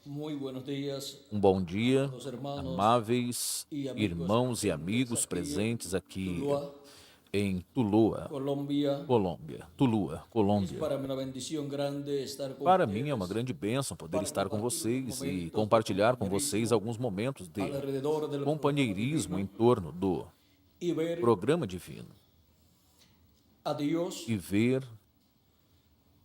Muy buenos días, Um bom dia, amados hermanos amáveis y amigos irmãos e presentes amigos aquí presentes en aqui Tuluá, em Tuluá, Colombia. Colômbia. Tuluá, Es Colômbia. para mí una bendición grande estar con Para mim é uma ustedes grande bênção poder para estar com compartir unos vocês e momentos de compartilhar com vocês compañerismo alguns momentos de alrededor del programa companheirismo em divino torno do y ver programa divino a Dios e ver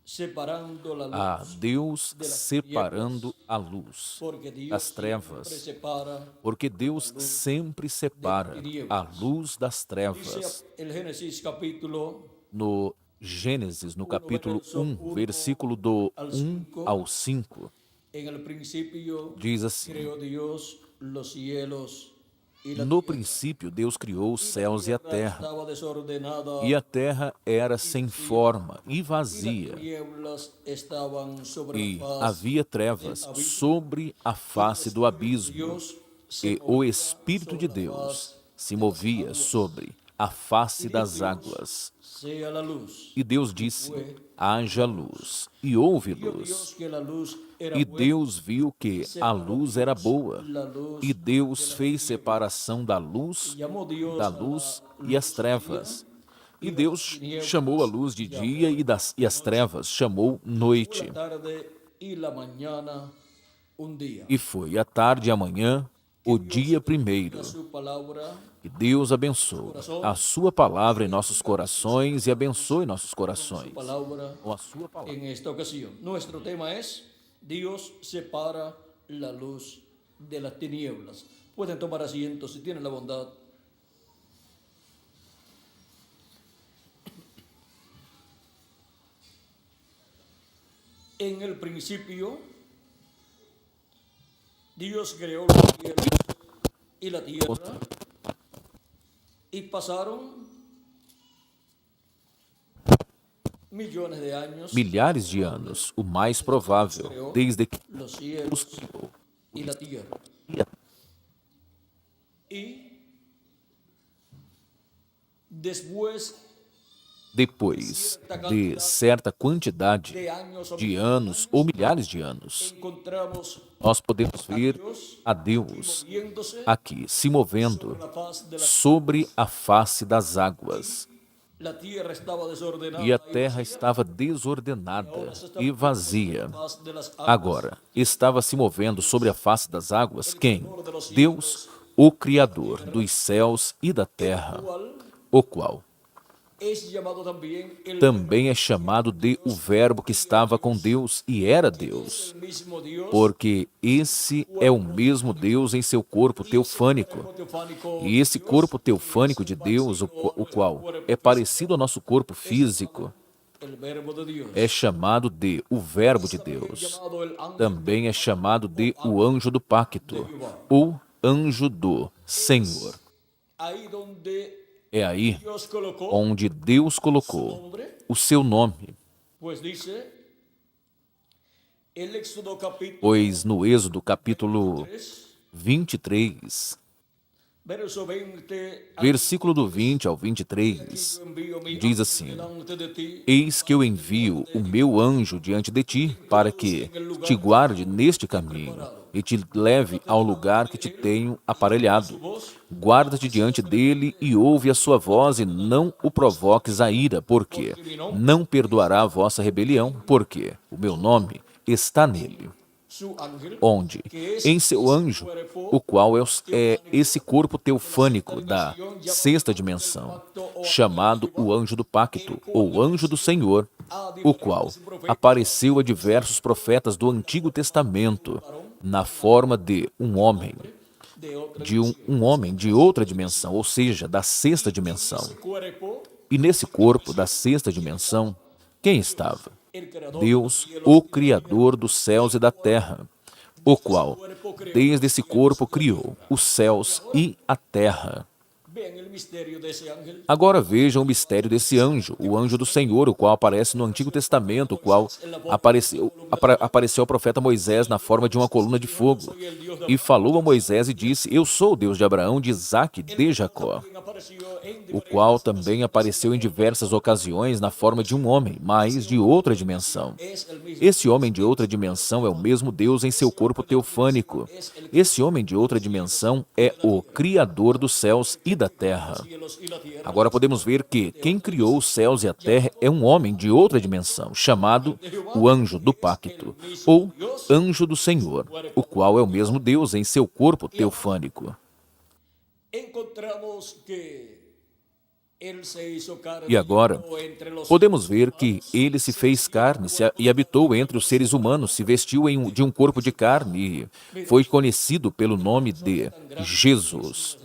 separando la a luz Deus de las separando tinieblas, a luz porque Dios das siempre trevas, separa porque la Deus luz sempre de las separa a tinieblas. luz das Dice trevas. el Génesis capítulo No Gênesis, no 1, capítulo verso 1, 1 versículo do al 1 5. ao 5, En el principio diz assim: creó Dios los cielos y la No tierra. princípio, Deus criou os Y la céus e a tierra terra, estaba desordenada e a terra era y sem vacía, forma e y las vazia, tinieblas estaban sobre la e faz havia del trevas abismo, sobre a y el face do Espíritu de abismo, Dios se e o movía Espírito sobre de la Deus faz se de las movia aguas. sobre a face Y dijo das Dios, águas. sea la luz. E Deus Y disse: fue haja la luz. luz, e houve Y vio Dios luz. que la luz era E buena. Deus viu Y que a separó luz era Dios boa, la luz e de Deus las fez tinieblas. separação da Y luz, llamó da Dios a luz la e as luz día, trevas. E y a las Deus chamou a tinieblas luz de dia llamó e as noche. trevas chamou Fue la noite. tarde y la mañana un día. E foi a tarde e a manhã, Que o Dios dia bendiga primeiro. su palabra, Que Deus abençoe a sua palavra em nossos corações e abençoe nossos su corações palabra com a sua palavra. en esta ocasión. Nuestro tema es Dios separa la luz de las tinieblas. Pueden tomar asiento si tienen la bondad. En el principio, Dios creó los cielos y la tierra y pasaron millones de años. Milhares de anos, o mais provável, Creó desde que los Deus cielos criou. y la tierra. Y después Depois de certa quantidade de años de anos ou milhares de anos, encontramos nós podemos ver Dios a Deus moviéndose aqui se movendo sobre la faz de las sobre a face das águas. La tierra estaba desordenada E a y terra vacía. estava desordenada Ahora se está e moviendo sobre vazia. la faz de las aguas. Agora, estava se movendo sobre a face das águas quem? Creador de los Deus, cielos, o Criador dos céus e da terra, cual o qual es llamado también el também é chamado de o Verbo que estava com Deus e era Deus, el mismo Dios, porque esse é o mesmo Deus em seu corpo teofânico. teofánico, E esse corpo teofânico de Deus, o qual é parecido ao nosso corpo físico, el verbo de Dios. é chamado de o Verbo de Deus. Llamado el ángel Também é chamado de o anjo do pacto, ou anjo do Senhor. ahí donde É aí Dios colocó onde Deus colocou nombre, o seu nome, pues dice el Éxodo capítulo pois no Êxodo capítulo 3, 23, verso 20, versículo do 20 ao 23, diz assim: delante de ti, Eis que eu envio o meu anjo diante de ti, para que te guarde neste caminho e te leve ao lugar que te tenho aparelhado. Guarda-te diante dele e ouve a sua voz e não o provoques a ira, porque não perdoará a vossa rebelião, porque o meu nome está nele. su ángel, Onde? Em seu anjo, o qual é esse corpo teofânico da sexta dimensão, chamado o anjo do pacto, ou anjo do Senhor, o qual apareceu a diversos profetas do Antigo Testamento na forma de um homem, de otro de um homem de outra dimensão, ou seja, da sexta dimensão. cuerpo, E nesse corpo da sexta dimensão, quem estava? el creador Deus, o Criador dos céus e da terra, o qual, desde esse corpo, criou os céus e a terra. Vean el misterio de ese ángel. Agora vejam o mistério desse anjo, o anjo do Senhor, o qual aparece no Antigo Testamento, o qual apareceu ao profeta Moisés na forma de uma coluna de fogo, e falou a Moisés e disse: Eu sou o Deus de Abraão, de Isaque e de Jacó. También apareció o qual também apareceu em diversas ocasiões na forma de um homem, mas de outra dimensão. Esse homem de outra dimensão é o mesmo Deus em seu corpo teofânico. Esse homem de outra dimensão é o Criador dos céus e da terra. Agora podemos ver que quem criou os céus e a terra é um homem de outra dimensão, chamado o anjo do pacto, ou anjo do Senhor, o qual é o mesmo Deus em seu corpo teofânico. E agora, podemos ver que ele se fez carne e habitou entre os seres humanos, se vestiu de um corpo de carne e foi conhecido pelo nome de Jesus.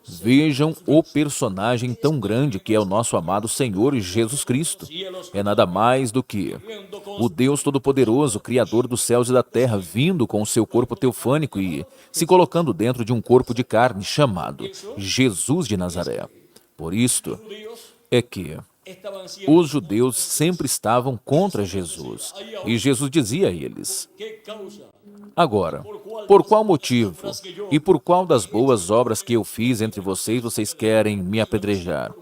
Vejam o personagem tão grande que é o nosso amado Senhor Jesus Cristo. É nada mais do que o Deus Todo-Poderoso, Criador dos céus e da terra, vindo com o seu corpo teofânico e se colocando dentro de um corpo de carne chamado Jesus de Nazaré. Por isto é que os judeus sempre estavam contra Jesus. E Jesus dizia a eles: agora, por qual motivo e por qual das boas obras que eu fiz entre vocês querem me apedrejar?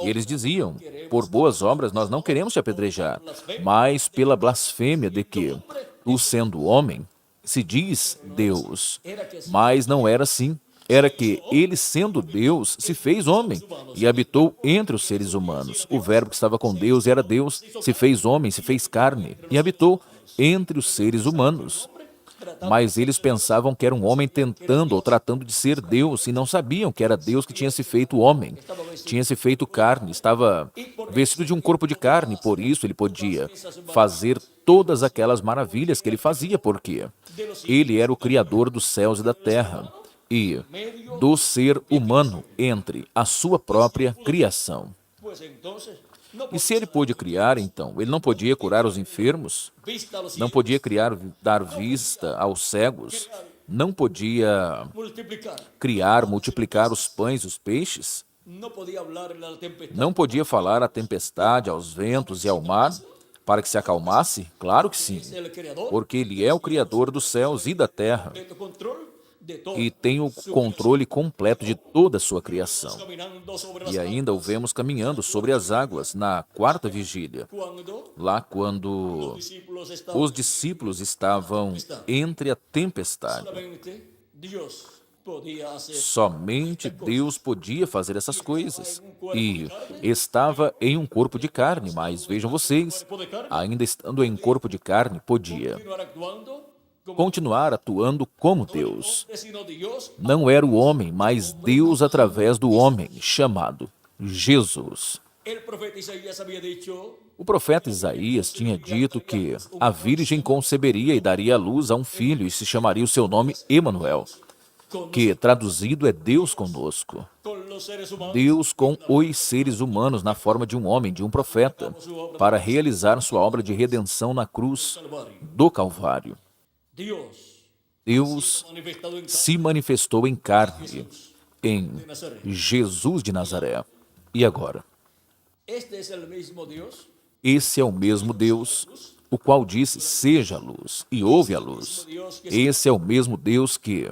E eles diziam: por boas obras nós não queremos te apedrejar, mas pela blasfêmia de que tu, sendo homem, se diz Deus. Mas não era assim. Era que ele, sendo Deus, se fez homem e habitou entre os seres humanos. O verbo que estava com Deus era Deus, se fez homem, se fez carne e habitou entre os seres humanos. Mas eles pensavam que era um homem tentando ou tratando de ser Deus e não sabiam que era Deus que tinha se feito homem, tinha se feito carne, estava vestido de um corpo de carne, por isso ele podia fazer todas aquelas maravilhas que ele fazia, porque ele era o Criador dos céus e da terra e do ser humano entre a sua própria criação. E se ele pôde criar, então, ele não podia curar os enfermos, não podia dar vista aos cegos, não podia multiplicar os pães e os peixes, não podia falar à tempestade, aos ventos e ao mar para que se acalmasse? Claro que sim, porque ele é o Criador dos céus e da terra e tem o controle completo de toda a sua criação. E ainda o vemos caminhando sobre as águas na quarta vigília, lá quando os discípulos estavam entre a tempestade. Somente Deus podia fazer essas coisas. E estava em um corpo de carne, mas vejam vocês, ainda estando em corpo de carne, podia continuar atuando como Deus. Não era o homem, mas Deus através do homem, chamado Jesus. O profeta Isaías tinha dito que a virgem conceberia e daria à luz a um filho e se chamaria o seu nome Emanuel, que traduzido é Deus conosco. Deus com os seres humanos na forma de um homem, de um profeta, para realizar sua obra de redenção na cruz do Calvário. Deus se manifestou em carne, em Jesus de Nazaré. E agora? Esse é o mesmo Deus, o qual disse, seja a luz, e houve a luz. Esse é o mesmo Deus que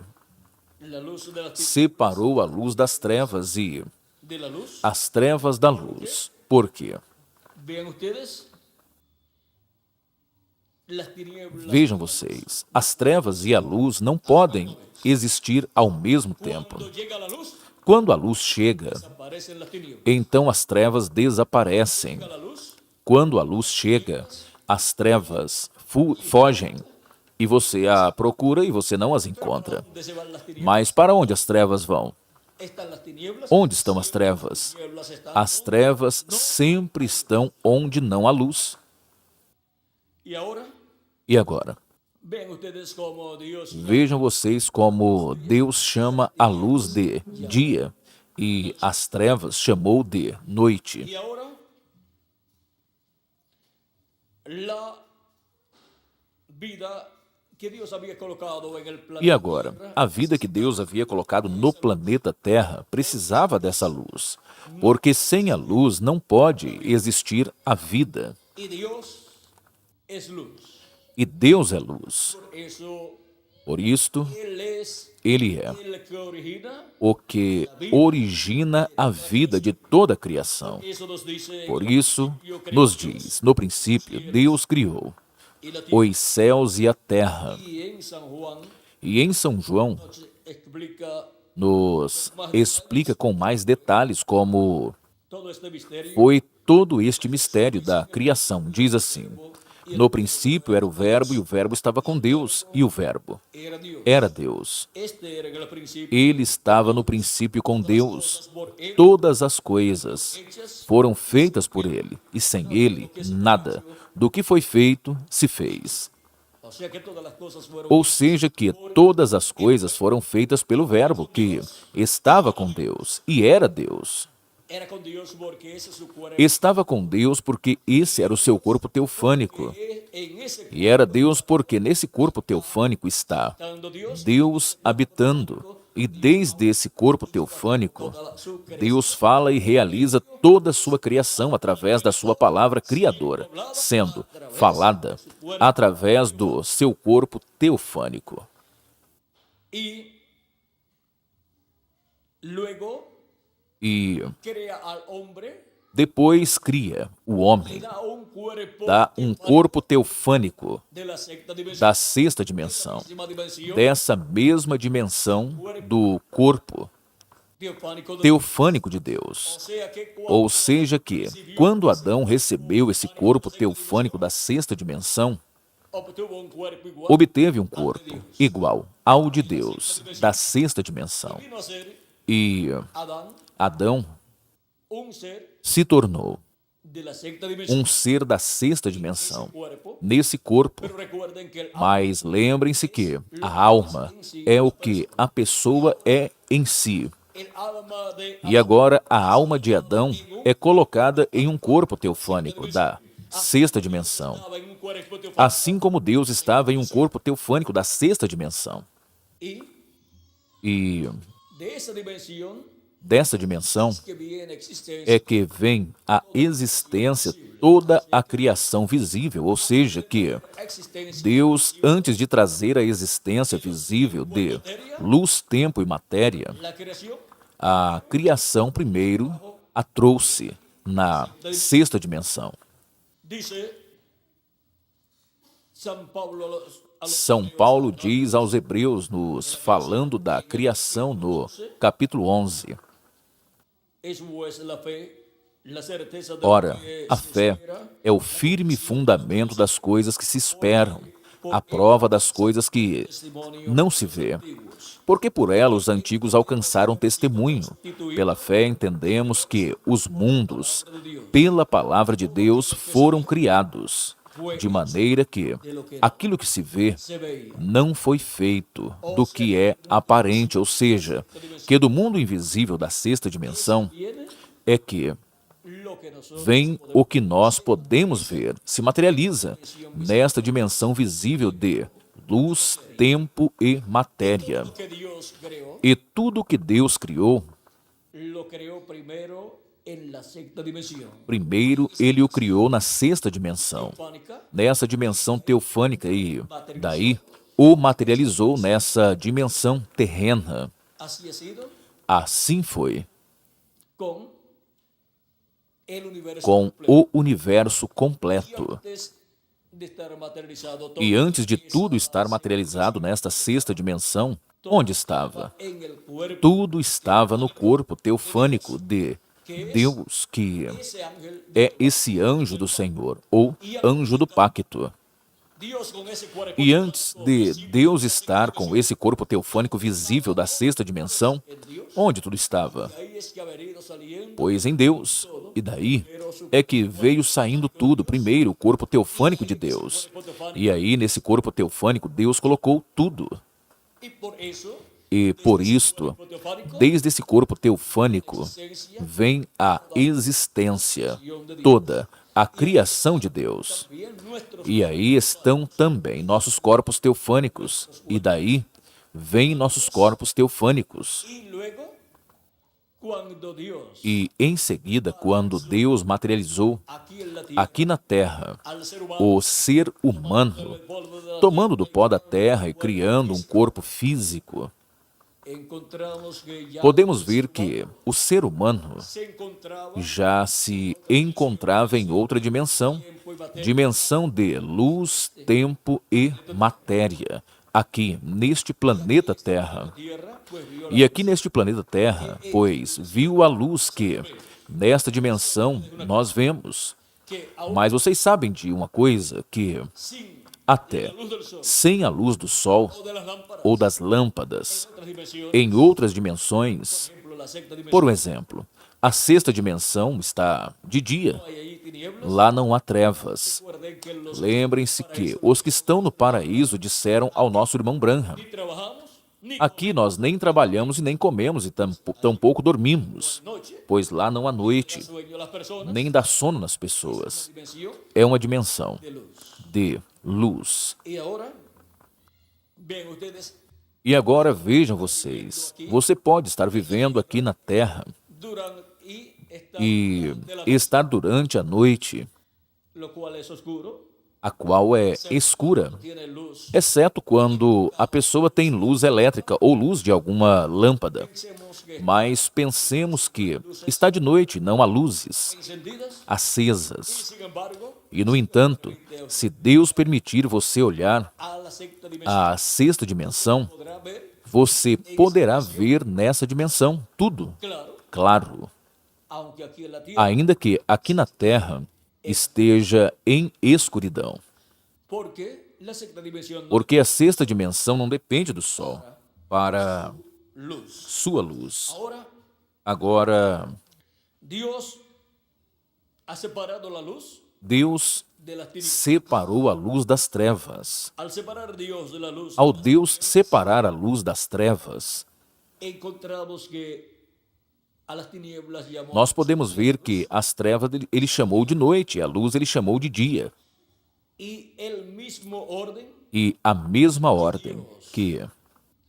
separou a luz das trevas e as trevas da luz. Por quê? Vejam vocês, as trevas e a luz não podem existir ao mesmo tempo. Quando a luz chega, então as trevas desaparecem. Quando a luz chega, as trevas fogem e você a procura e você não as encontra. Mas para onde as trevas vão? Onde estão as trevas? As trevas sempre estão onde não há luz. E agora? Vejam vocês como Deus chama a luz de dia e as trevas chamou de noite. E agora, a vida que Deus havia colocado no planeta Terra precisava dessa luz, porque sem a luz não pode existir a vida. E Deus é luz. Por isto, Él es Ele é el que origina. o que origina a vida de toda a criação. Eso nos dice, Por en isso, principio creó nos Dios diz, no princípio, Deus criou y la tierra. os céus e a terra. Y en San Juan E em São João, nos explica nos explica com mais detalles como todo este misterio. foi todo este mistério da criação. Diz assim: no princípio era o Verbo, e o Verbo estava com Deus, e o Verbo Era Dios. era Deus. Este era en el principio. Ele estava no princípio com Deus. Por él Todas as coisas hechas, foram feitas por Ele, e sem Ele, nada do que foi feito se fez. o sea que todas las cosas fueron Ou seja, que todas as coisas foram feitas pelo Verbo, que estava com Deus e era Deus. era con Dios porque ese es su cuerpo. Estava com Deus porque esse era o seu corpo teofânico. En ese E era Deus porque nesse corpo teofânico está estando Dios, Deus habitando. E desde esse corpo teofânico, toda su creación Deus fala e realiza toda a sua criação através da sua palavra criadora, sendo falada através do seu corpo teofânico. y luego E crea al hombre, depois cria o homem, da un cuerpo dá um corpo teofânico de la sexta dimensión, da sexta dimensão, décima dimensión dessa mesma dimensão do corpo teofánico de teofânico de O Deus. sea que cuando Ou seja que, quando Adão recebeu esse corpo teofânico da sexta dimensão, obtuvo un cuerpo igual, obteve um corpo igual ao de Deus, da sexta dimensão. vino a ser E Adán Adão un ser se tornou de la sexta dimensión, um ser da sexta dimensão, cuerpo, nesse corpo. pero recuerden que el Mas lembrem-se que a alma é o que a pessoa é em si. alma de E agora a alma de Adão é colocada em um corpo teofânico da sexta dimensão, estaba en un cuerpo teofánico assim como Deus estava em um corpo teofânico da sexta dimensão. y E de esa dimensión dessa dimensão que viene existencia é que vem a existência, toda a criação visível, ou seja, que existencia Deus, antes de trazer a existência visível de luz, tempo e matéria, la creación a criação primeiro a trouxe na sexta dimensão. dice San Pablo a los São Paulo diz aos Hebreus, nos falando da criação no capítulo 11, es pues la fe, la certeza de ora, lo que a se fé espera, é o firme fundamento das coisas que se esperam, a prova das coisas que testimonio não se vê. antiguos. Porque por ela os antigos alcançaram testemunho. Pela fé entendemos que os mundos, pela palavra de Deus, foram criados, de maneira que aquilo que se vê Se veía não foi feito do que é aparente, ou seja, que do mundo invisível da sexta dimensão viene é que lo que nosotros vem o que nós podemos ver, se materializa nesta dimensão visível de luz, tempo e matéria. que Dios creó, E tudo que Deus criou, lo creó primero en la sexta dimensión primeiro Ele o criou na sexta dimensão, teofánica, nessa dimensão teofânica, e daí o materializou nessa dimensão terrena. así ha sido Assim foi con el universo com completo. o universo completo. Antes de estar materializado todo E antes de tudo estar materializado nesta sexta dimensão, onde estava? en el cuerpo, Tudo estava no corpo teofânico de Deus, que ese ángel, é esse anjo do Senhor, ou anjo do pacto. Dios con ese cuerpo E antes de Deus estar com esse corpo teofânico visível da sexta dimensão, onde tudo estava? ahí es que ha venido saliendo, Pois em Deus. E daí é que veio saindo tudo. Primeiro, o corpo teofânico de Deus. E aí, nesse corpo teofânico, Deus colocou tudo. y por eso E por isto, teofánico, desde esse corpo teofânico, vem a existência, toda a criação de Deus. bien nuestros E aí estão também nossos corpos teofânicos. E daí vêm nossos corpos teofânicos. y luego cuando Dios E, em seguida, quando Deus materializou aquí en la tierra aqui na terra al ser humano, o ser humano, el polvo de la tomando do pó da terra e criando um corpo físico, encontramos que ya podemos ver que o ser humano se encontraba já se encontrava em outra dimensão, tiempo y materia, dimensão de luz, tempo e matéria, aqui neste planeta Terra. tierra, pues vio E aqui neste planeta Terra, pois viu a luz que, nesta dimensão, nós vemos. que aún Mas vocês sabem de uma coisa, que sin até la luz del sol sem a luz do sol o de las lámparas, ou das lâmpadas, otras dimensiones, em outras dimensões, por ejemplo, la sexta dimensión, por um exemplo, a sexta dimensão está de dia, hay ahí tinieblas. lá não há trevas. Recuerden que los Lembrem-se que os que estão no paraíso disseram ao nosso irmão Branham: ni trabajamos ni aqui nós nem trabalhamos e nem comemos e tampouco dormimos, noche, pois lá não há noite, sueño las personas, nem dá sono nas pessoas. dimensión É uma dimensão de luz. de luz. Y ahora, ven ustedes, E agora vejam vocês, você pode estar vivendo aqui na Terra duran y están e de la estar durante a noite, lo cual es oscuro, a qual é escura, tiene luz. exceto quando a pessoa tem luz elétrica ou luz de alguma lâmpada. Pensemos que Mas pensemos que está de noite, não há luzes encendidas, acesas. sin embargo, E, no entanto, se Deus permitir você olhar a la sexta dimensión a sexta dimensão, podrá ver, você poderá ver nessa dimensão tudo, claro, claro, aunque aquí en la tierra, ainda que aqui na Terra esteja em escuridão. porque la sexta dimensión no Porque a sexta dimensão não depende do Sol para luz. sua luz. Ahora, Agora, Dios ha separado la luz Deus de las tinieblas. separou a luz das trevas. Al separar Dios de la luz, Ao Deus separar a luz das trevas, encontramos que a las tinieblas llamó nós podemos ver que as trevas ele chamou de noite, a luz ele chamou de dia. y el mismo orden E a mesma ordem que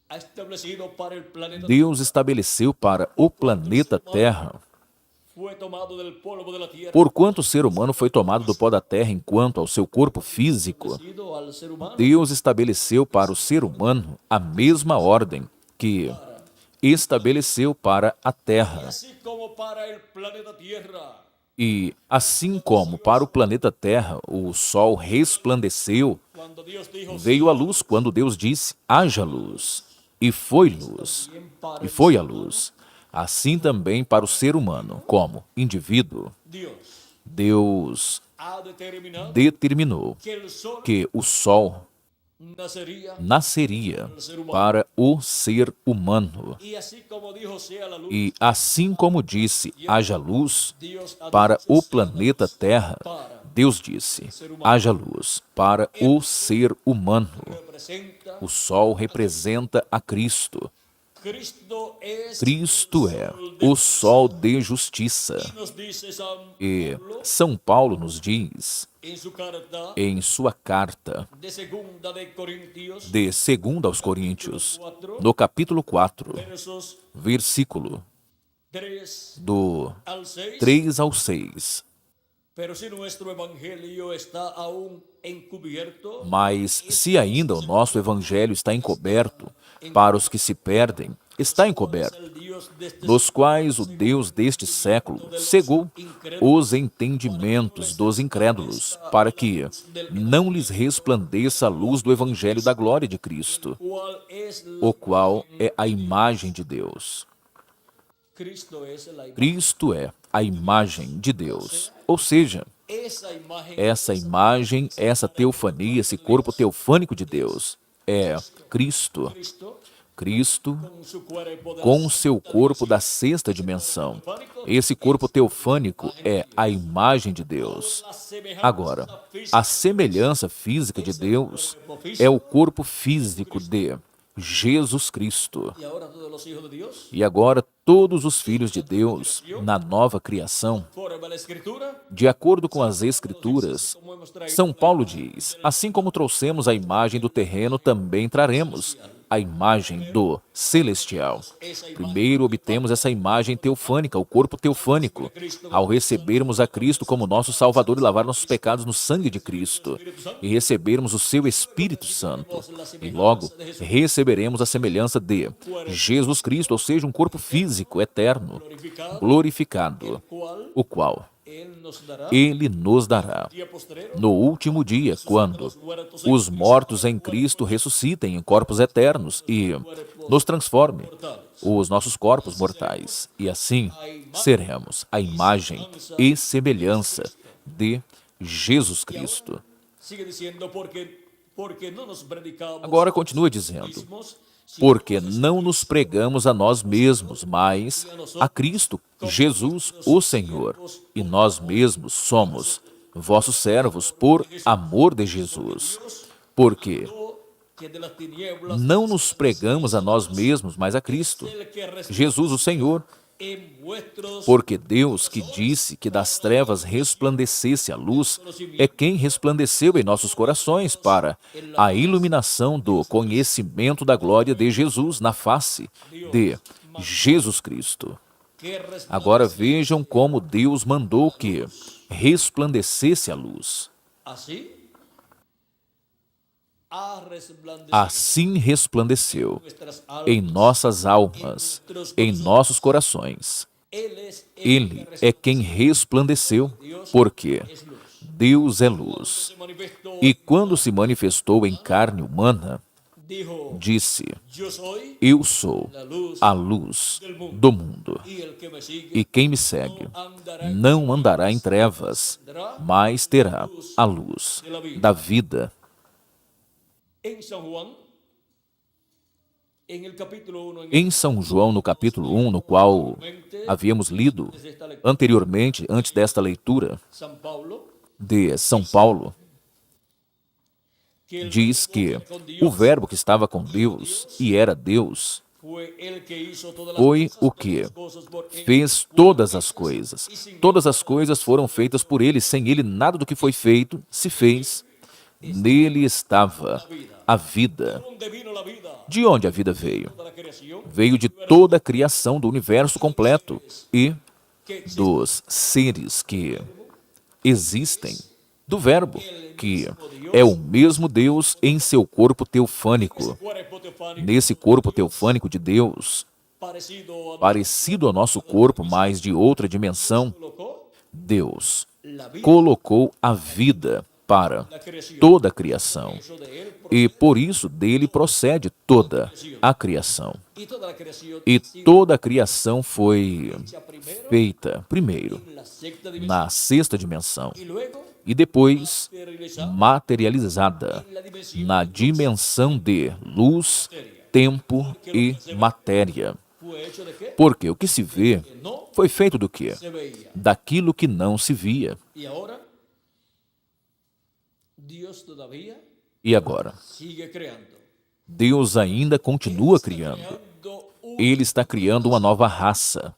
ha establecido para el planeta Deus estabeleceu para o planeta Terra, fue tomado del polvo de la tierra, porquanto o ser humano foi tomado do pó da terra enquanto ao seu corpo físico, sido al ser humano Deus estabeleceu para o ser humano a mesma ordem que estabeleceu para a terra. así como para el planeta Tierra E assim como para o planeta Terra o sol resplandeceu, cuando Dios dijo veio a luz quando Deus disse: haja luz. E foi luz. bien para E foi a luz. Assim também para o ser humano, como indivíduo, Deus ha determinado determinou que el sol que o sol nacería nasceria para o ser humano. y así como dijo sea la luz, E assim como disse, haja luz Dios ha para dicho o sea planeta Terra, para Deus disse, haja luz para o ser humano. representa O sol representa a Cristo. Cristo Cristo é o sol de justiça. nos dice San E Pablo São Paulo nos diz, en su carta em sua carta de segunda de Corintios de 2 aos Coríntios, no capítulo 4, versos versículo 3 do al 6, 3 ao 6. pero si nuestro evangelio está aún encubierto, Mas se ainda o nosso evangelho está encoberto, para os que se perdem, está encoberto, el Dios de este dos quais o Deus deste século cegou os entendimentos dos incrédulos, para que não lhes resplandeça a luz do evangelho da glória de Cristo, cual es o qual é a imagem de Deus. Cristo es la Cristo é a imagem de Deus. Ou seja, essa imagem, essa teofania, esse corpo teofânico de Deus é Cristo. Cristo com seu corpo da sexta dimensão. Esse corpo teofânico é a imagem de Deus. Agora, a semelhança física de Deus é o corpo físico de Jesus Cristo. E agora, todos os filhos de Deus, na nova criação, de acordo com as Escrituras, São Paulo diz, assim como trouxemos a imagem do terreno, também traremos a imagem do celestial. Primeiro obtemos essa imagem teofânica, o corpo teofânico, ao recebermos a Cristo como nosso Salvador e lavar nossos pecados no sangue de Cristo, e recebermos o seu Espírito Santo. E logo receberemos a semelhança de Jesus Cristo, ou seja, um corpo físico, eterno, glorificado, o qual Ele nos dará no último dia, quando os mortos em Cristo ressuscitem em corpos eternos e nos transforme os nossos corpos mortais. E assim seremos a imagem e semelhança de Jesus Cristo. Agora continua dizendo, porque não nos pregamos a nós mesmos, mas a Cristo, Jesus, o Senhor, e nós mesmos somos vossos servos por amor de Jesus. Porque não nos pregamos a nós mesmos, mas a Cristo, Jesus, o Senhor, porque Deus, que disse que das trevas resplandecesse a luz, é quem resplandeceu em nossos corações para a iluminação do conhecimento da glória de Jesus na face de Jesus Cristo. Agora vejam como Deus mandou que resplandecesse a luz. Assim resplandeceu em nossas almas, em nossos corações. Ele é quem resplandeceu, porque Deus é luz. E quando se manifestou em carne humana, disse, eu sou a luz do mundo, e quem me segue não andará em trevas, mas terá a luz da vida. Em São João, no capítulo 1, no qual havíamos lido anteriormente, antes desta leitura de São Paulo, diz que o Verbo que estava com Deus e era Deus foi o que fez todas as coisas. Todas as coisas foram feitas por Ele. Sem Ele, nada do que foi feito se fez. Nele estava a vida. De onde a vida veio? Veio de toda a criação do universo completo e dos seres que existem, do Verbo, que é o mesmo Deus em seu corpo teofânico. Nesse corpo teofânico de Deus, parecido ao nosso corpo, mas de outra dimensão, Deus colocou a vida para toda a criação. E por isso dele procede toda a criação. E toda a criação foi feita, primeiro, na sexta dimensão, e depois materializada na dimensão de luz, tempo e matéria. Porque o que se vê foi feito do quê? Daquilo que não se via. E agora? Deus ainda continua criando. Ele está criando uma nova raça.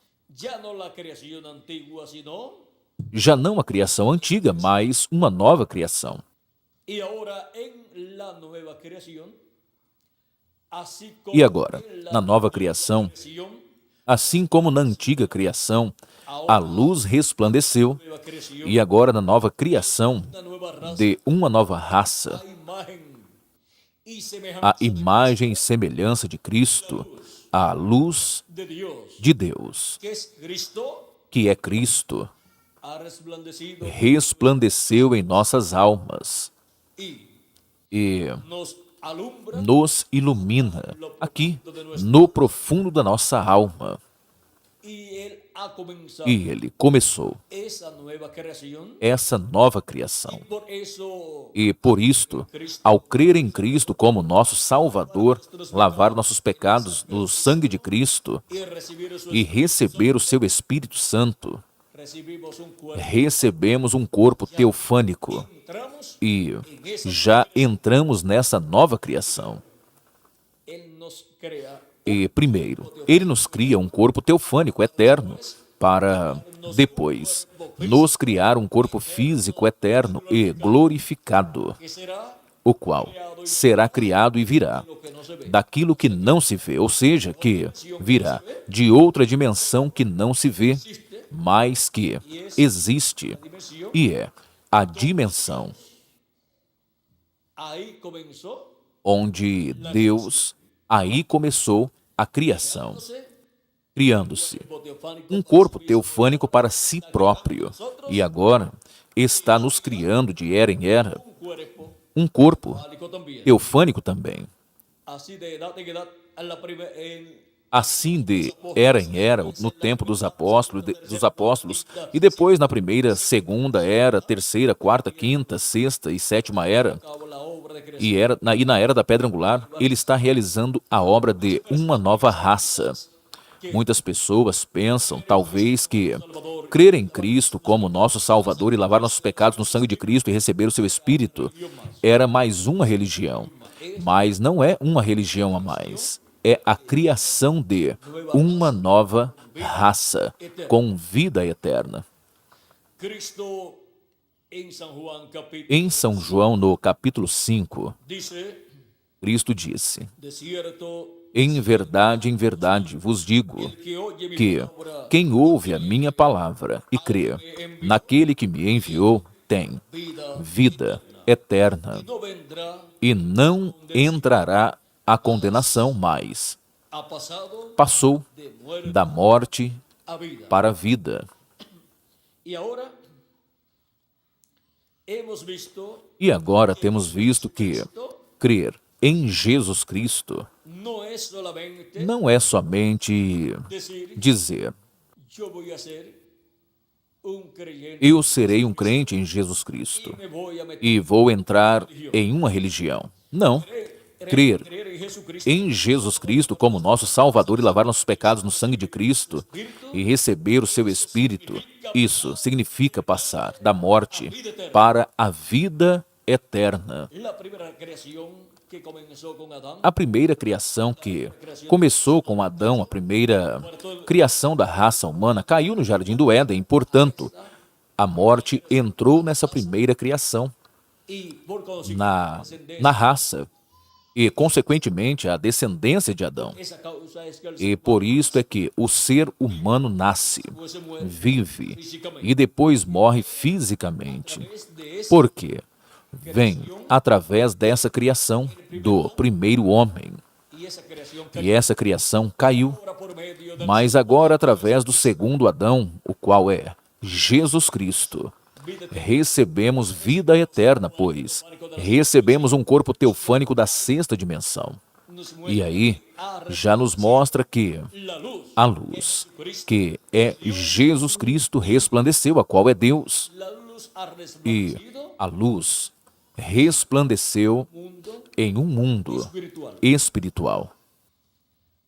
Já não a criação antiga, mas uma nova criação. E agora, na nova criação, assim como na antiga criação, a luz resplandeceu, e agora na nova criação de uma nova raça, a imagem e semelhança de Cristo, a luz de Deus, que é Cristo, resplandeceu em nossas almas e nos ilumina aqui, no profundo da nossa alma. E Ele começou essa nova criação. E por isto, ao crer em Cristo como nosso Salvador, lavar nossos pecados no sangue de Cristo e receber o seu Espírito Santo, recebemos um corpo teofânico e já entramos nessa nova criação. E primeiro, Ele nos cria um corpo teofânico eterno para depois nos criar um corpo físico eterno e glorificado, o qual será criado e virá lo que no se ve. daquilo que não se vê, ou seja, que virá de outra dimensão que não se vê, mas que existe, Dimensión. e é a dimensão Ahí comenzó onde Deus aí começou a criação, criando-se um corpo teofânico para si próprio, e agora está nos criando de era em era un cuerpo um corpo fálico también. teofânico também. Así de edad en edad, Assim de era em era, no tempo dos apóstolos, e depois na primeira, segunda era, terceira, quarta, quinta, sexta e sétima era, la obra de creación. e na era da pedra angular, ele está realizando a obra de uma nova raça. Muitas pessoas pensam, talvez, que crer em Cristo como nosso Salvador e lavar nossos pecados no sangue de Cristo e receber o seu Espírito era mais uma religião. Mas não é uma religião a mais. É a criação de uma nova raça com vida eterna. Cristo en San Juan capítulo Em São João, no capítulo 5, dice, Cristo disse: de cierto, em verdade vos digo que oye mi que palabra, quem ouve a minha palavra e crê naquele que me enviou tem vida eterna no vendrá e não entrará à condenação, mas ha pasado passou de muerte da morte a vida. para a vida. Y ahora hemos visto E agora temos visto que crer em Jesus Cristo no es solamente não é somente decir dizer yo voy a ser un creyente eu serei um crente em Jesus Cristo me voy a meter e vou entrar em uma religião. Não. Crer creer en Jesucristo em Jesus Cristo como nosso Salvador e lavar nossos pecados no sangue de Cristo e receber o seu Espírito, isso significa passar da morte para a vida eterna. la primera creación que comenzó con Adán A primeira criação que começou com Adão, a primeira criação da raça humana, caiu no Jardim do Éden, portanto, a morte entrou nessa primeira criação, y por consiguiente na raça, e, consequentemente, a descendência de Adão. esa causa es que el E por isto é que o ser humano nasce, se muere vive e depois morre fisicamente. de ese Por quê? Vem através dessa criação do primeiro homem. y esa creación E essa criação caiu, ahora por medio de mas agora através do segundo Adão, o qual é Jesus Cristo, recebemos vida eterna, pois recebemos um corpo teofânico da sexta dimensão. nos E aí já nos mostra que la luz, a luz, que é Jesus Cristo, resplandeceu, a qual é Deus. la luz ha E resplandecido a luz resplandeceu mundo em um mundo espiritual. espiritual.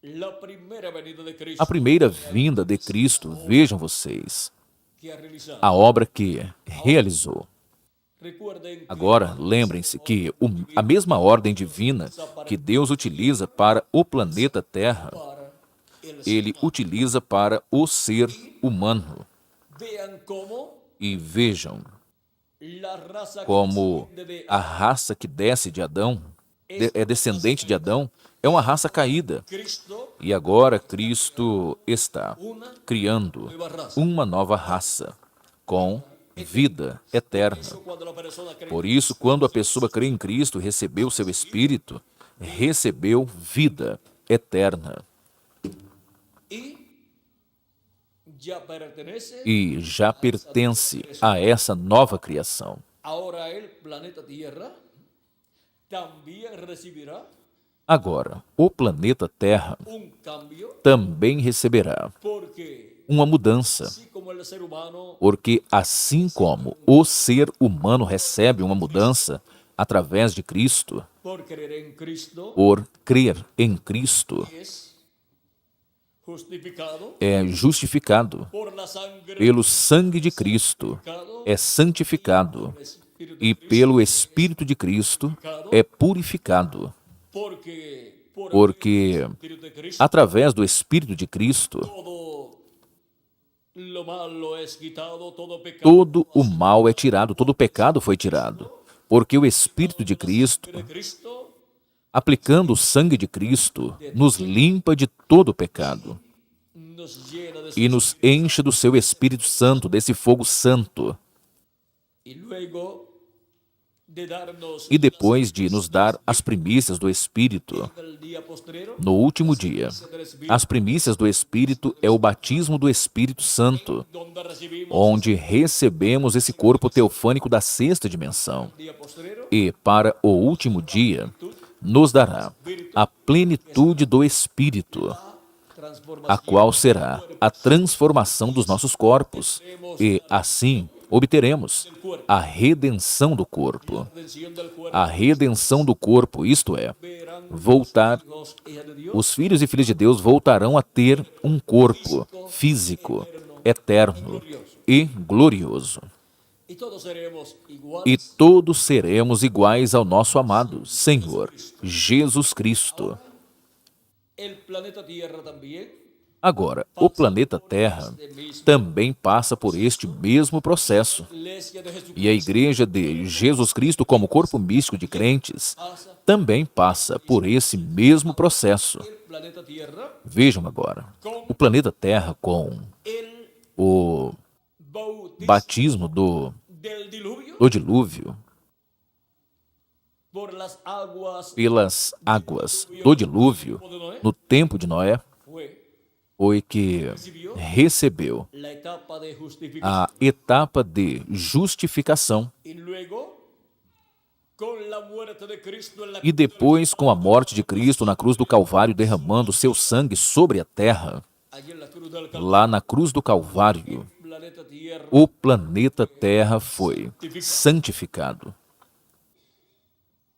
La primera venida de Cristo A primeira vinda de Cristo, vejam vocês, que ha realizado. a obra que realizou. Recuerden que Agora, lembrem-se que a mesma ordem divina que Deus utiliza para o planeta Terra, para el ele utiliza para o ser humano. vean cómo E vejam la raza como que desciende de a raça que desce de Adão, é descendente de Adão, é uma raça caída. Cristo E agora Cristo está una criando nueva raza. uma nova raça com vida eterna. Cuando la persona cree Por isso, quando a pessoa crê em Cristo, recebeu o seu Espírito, recebeu vida eterna y ya pertenece e já pertence a essa nova criação. ahora el planeta Tierra también recibirá Agora, o planeta Terra un cambio também receberá porque uma mudança, así como el ser humano porque assim como o ser humano recebe uma mudança através de Cristo, por creer en Cristo por crer em Cristo, es justificado é justificado por la sangre pelo sangue de Cristo, é santificado e pelo Espírito de Cristo é purificado, porque por porque el Espíritu de Cristo através do Espírito de Cristo todo lo malo es quitado, todo pecado todo o mal é tirado, todo o pecado foi tirado, porque o Espírito de Cristo, de Cristo aplicando o sangue de Cristo, nos limpa de todo pecado nos llena de su e nos enche do seu Espírito Santo, desse fogo santo. y luego de darnos E depois de nos dar as primícias do Espírito, el día postrero, no último dia, as primícias do Espírito é o batismo do Espírito Santo, donde recibimos onde recebemos esse corpo teofânico da sexta dimensão. el día postrero, E, para o último dia, nos dará a plenitude do Espírito, transformación a qual será a transformação dos nossos corpos. E, assim, obteremos a redenção do corpo. redención del cuerpo, A redenção do corpo, isto é, verán voltar. hijos e hijas de Dios, Os filhos e filhas de Deus voltarão a ter um corpo físico, eterno e glorioso. y todos seremos iguales. E todos seremos iguais ao nosso amado Senhor Jesus Cristo. El planeta Tierra también Agora, o planeta Terra também passa por este mesmo processo. Iglesia de Jesucristo E a Igreja de Jesus Cristo, como corpo místico de crentes, também passa por esse mesmo processo. el planeta Tierra Vejam agora, o planeta Terra com el o bautismo batismo del diluvio do dilúvio, por las aguas pelas águas do dilúvio, de Noé no tempo de Noé, fue foi que recebeu la etapa de justificación a etapa de justificação. y luego con la muerte de Cristo en la E depois, com a morte de Cristo na cruz do Calvário, derramando seu sangue sobre a terra, allí en la cruz del lá na cruz do Calvário, planeta Tierra o planeta Terra foi santificado.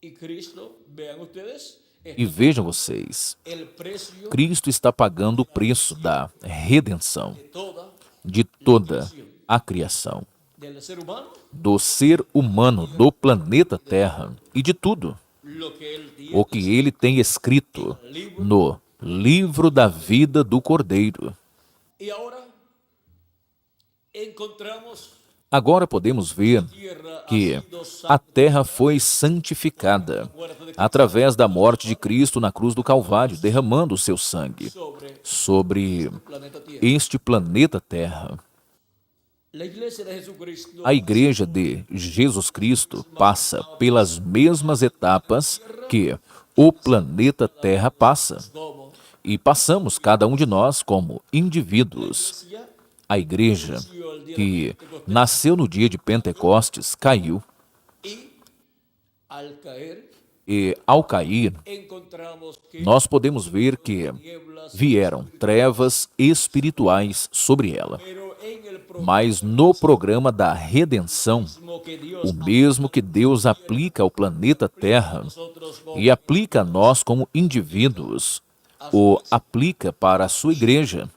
y Cristo, vean ustedes, E vejam vocês, el precio Cristo está pagando o preço da redenção de toda de toda a criação, del ser humano, do ser humano, do planeta Terra e de tudo lo que él tiene. o que ele tem escrito no livro da vida do Cordeiro. Y ahora encontramos Agora podemos ver tierra que a terra foi santificada através da morte de Cristo na cruz do Calvário, derramando o seu sangue sobre sobre el planeta Tierra. este planeta Terra. La iglesia de Jesucristo A Igreja de Jesus Cristo passa pelas mesmas etapas que o planeta Terra passa. como E passamos, cada um de nós, como indivíduos. iglesia A Igreja que nasceu no dia de Pentecostes caiu, y al caer e ao cair, encontramos que nós podemos ver que nieblas, vieram trevas espirituais sobre ela. pero en el Mas no programa da redenção, próximo que Dios o mesmo que Deus aplica ao planeta Terra nosotros como e aplica a nós como indivíduos, o aplica para a sua igreja.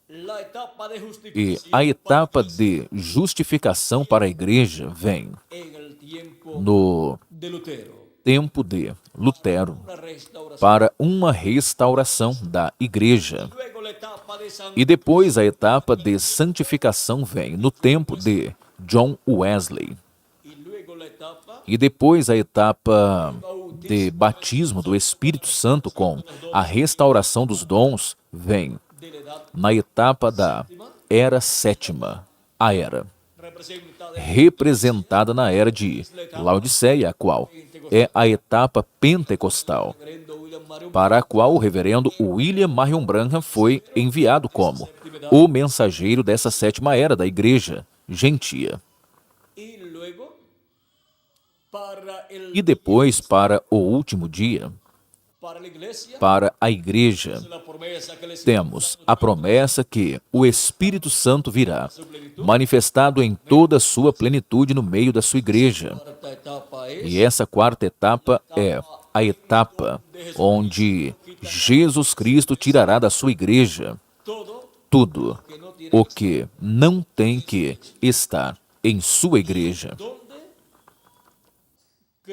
la etapa de E justificación a etapa de justificação para a igreja vem en el tiempo no de Lutero, tempo de Lutero, la restauración. para uma restauração da igreja. Luego la etapa de San E depois a etapa de santificação vem no tempo de John Wesley. y luego la etapa E depois a etapa de batismo do Espírito Santo com a restauração dos dons vem de la edad na etapa da Era Sétima, a Era representada representada na Era de Laodiceia, a qual é a etapa pentecostal, en el William Marion para a qual o reverendo William Marion Branham foi enviado como o mensageiro dessa sétima era da igreja gentia. y luego para el E depois, para o último dia, para la iglesia para a igreja, la promesa que les temos a promessa que o Espírito Santo virá, manifestado em toda a sua plenitude no meio da sua igreja. cuarta etapa es E essa quarta etapa é a etapa onde Jesus Cristo tirará da sua igreja todo tudo o que não tem que estar em sua igreja, donde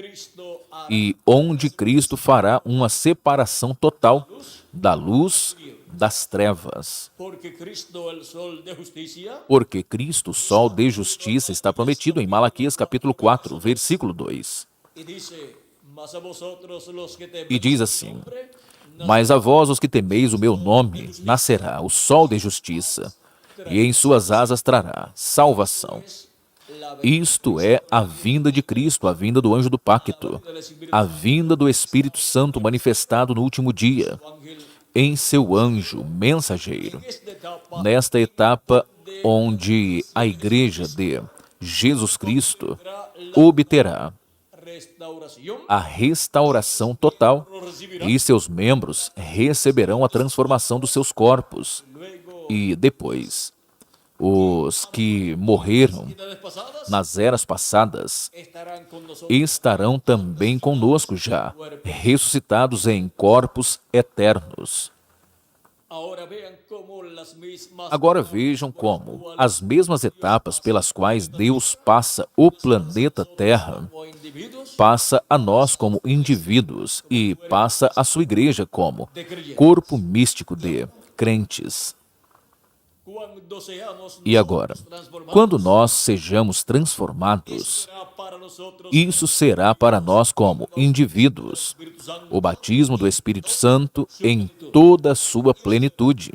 Cristo hará e onde Cristo fará uma separação total da luz das trevas. porque Cristo, el sol de justicia, Porque Cristo, sol de justiça, está prometido em Malaquias capítulo 4, versículo 2. y dice, mas a vosotros los que teméis E diz mi assim: nombre, Mas a vós, os que temeis o meu nome, nascerá o sol de justiça, e em suas asas trará salvação. la Isto é a vinda de Cristo, a vinda do anjo do pacto, del Espíritu a vinda do Espírito Santo manifestado no último dia, Ángel. em seu anjo mensageiro. Esta etapa Nesta etapa onde a igreja de Jesus Cristo obterá restauración, a restauração total recibirá e seus membros receberão a transformação dos seus corpos. luego E depois, os que morreram vidas pasadas nas eras passadas estarán con nosotros. estarão também conosco já, ressuscitados em corpos eternos. Ahora vean cómo las mismas Agora vejam como as mesmas etapas pelas quais Deus passa o planeta Terra, como individuos passa a nós como indivíduos e passa a sua igreja como de creyentes. corpo místico de crentes. Cuando seamos E agora, transformados, quando nós sejamos transformados, será para nosotros isso será para nós como indivíduos Espíritu Santo, o batismo do Espírito Santo em toda a sua plenitude.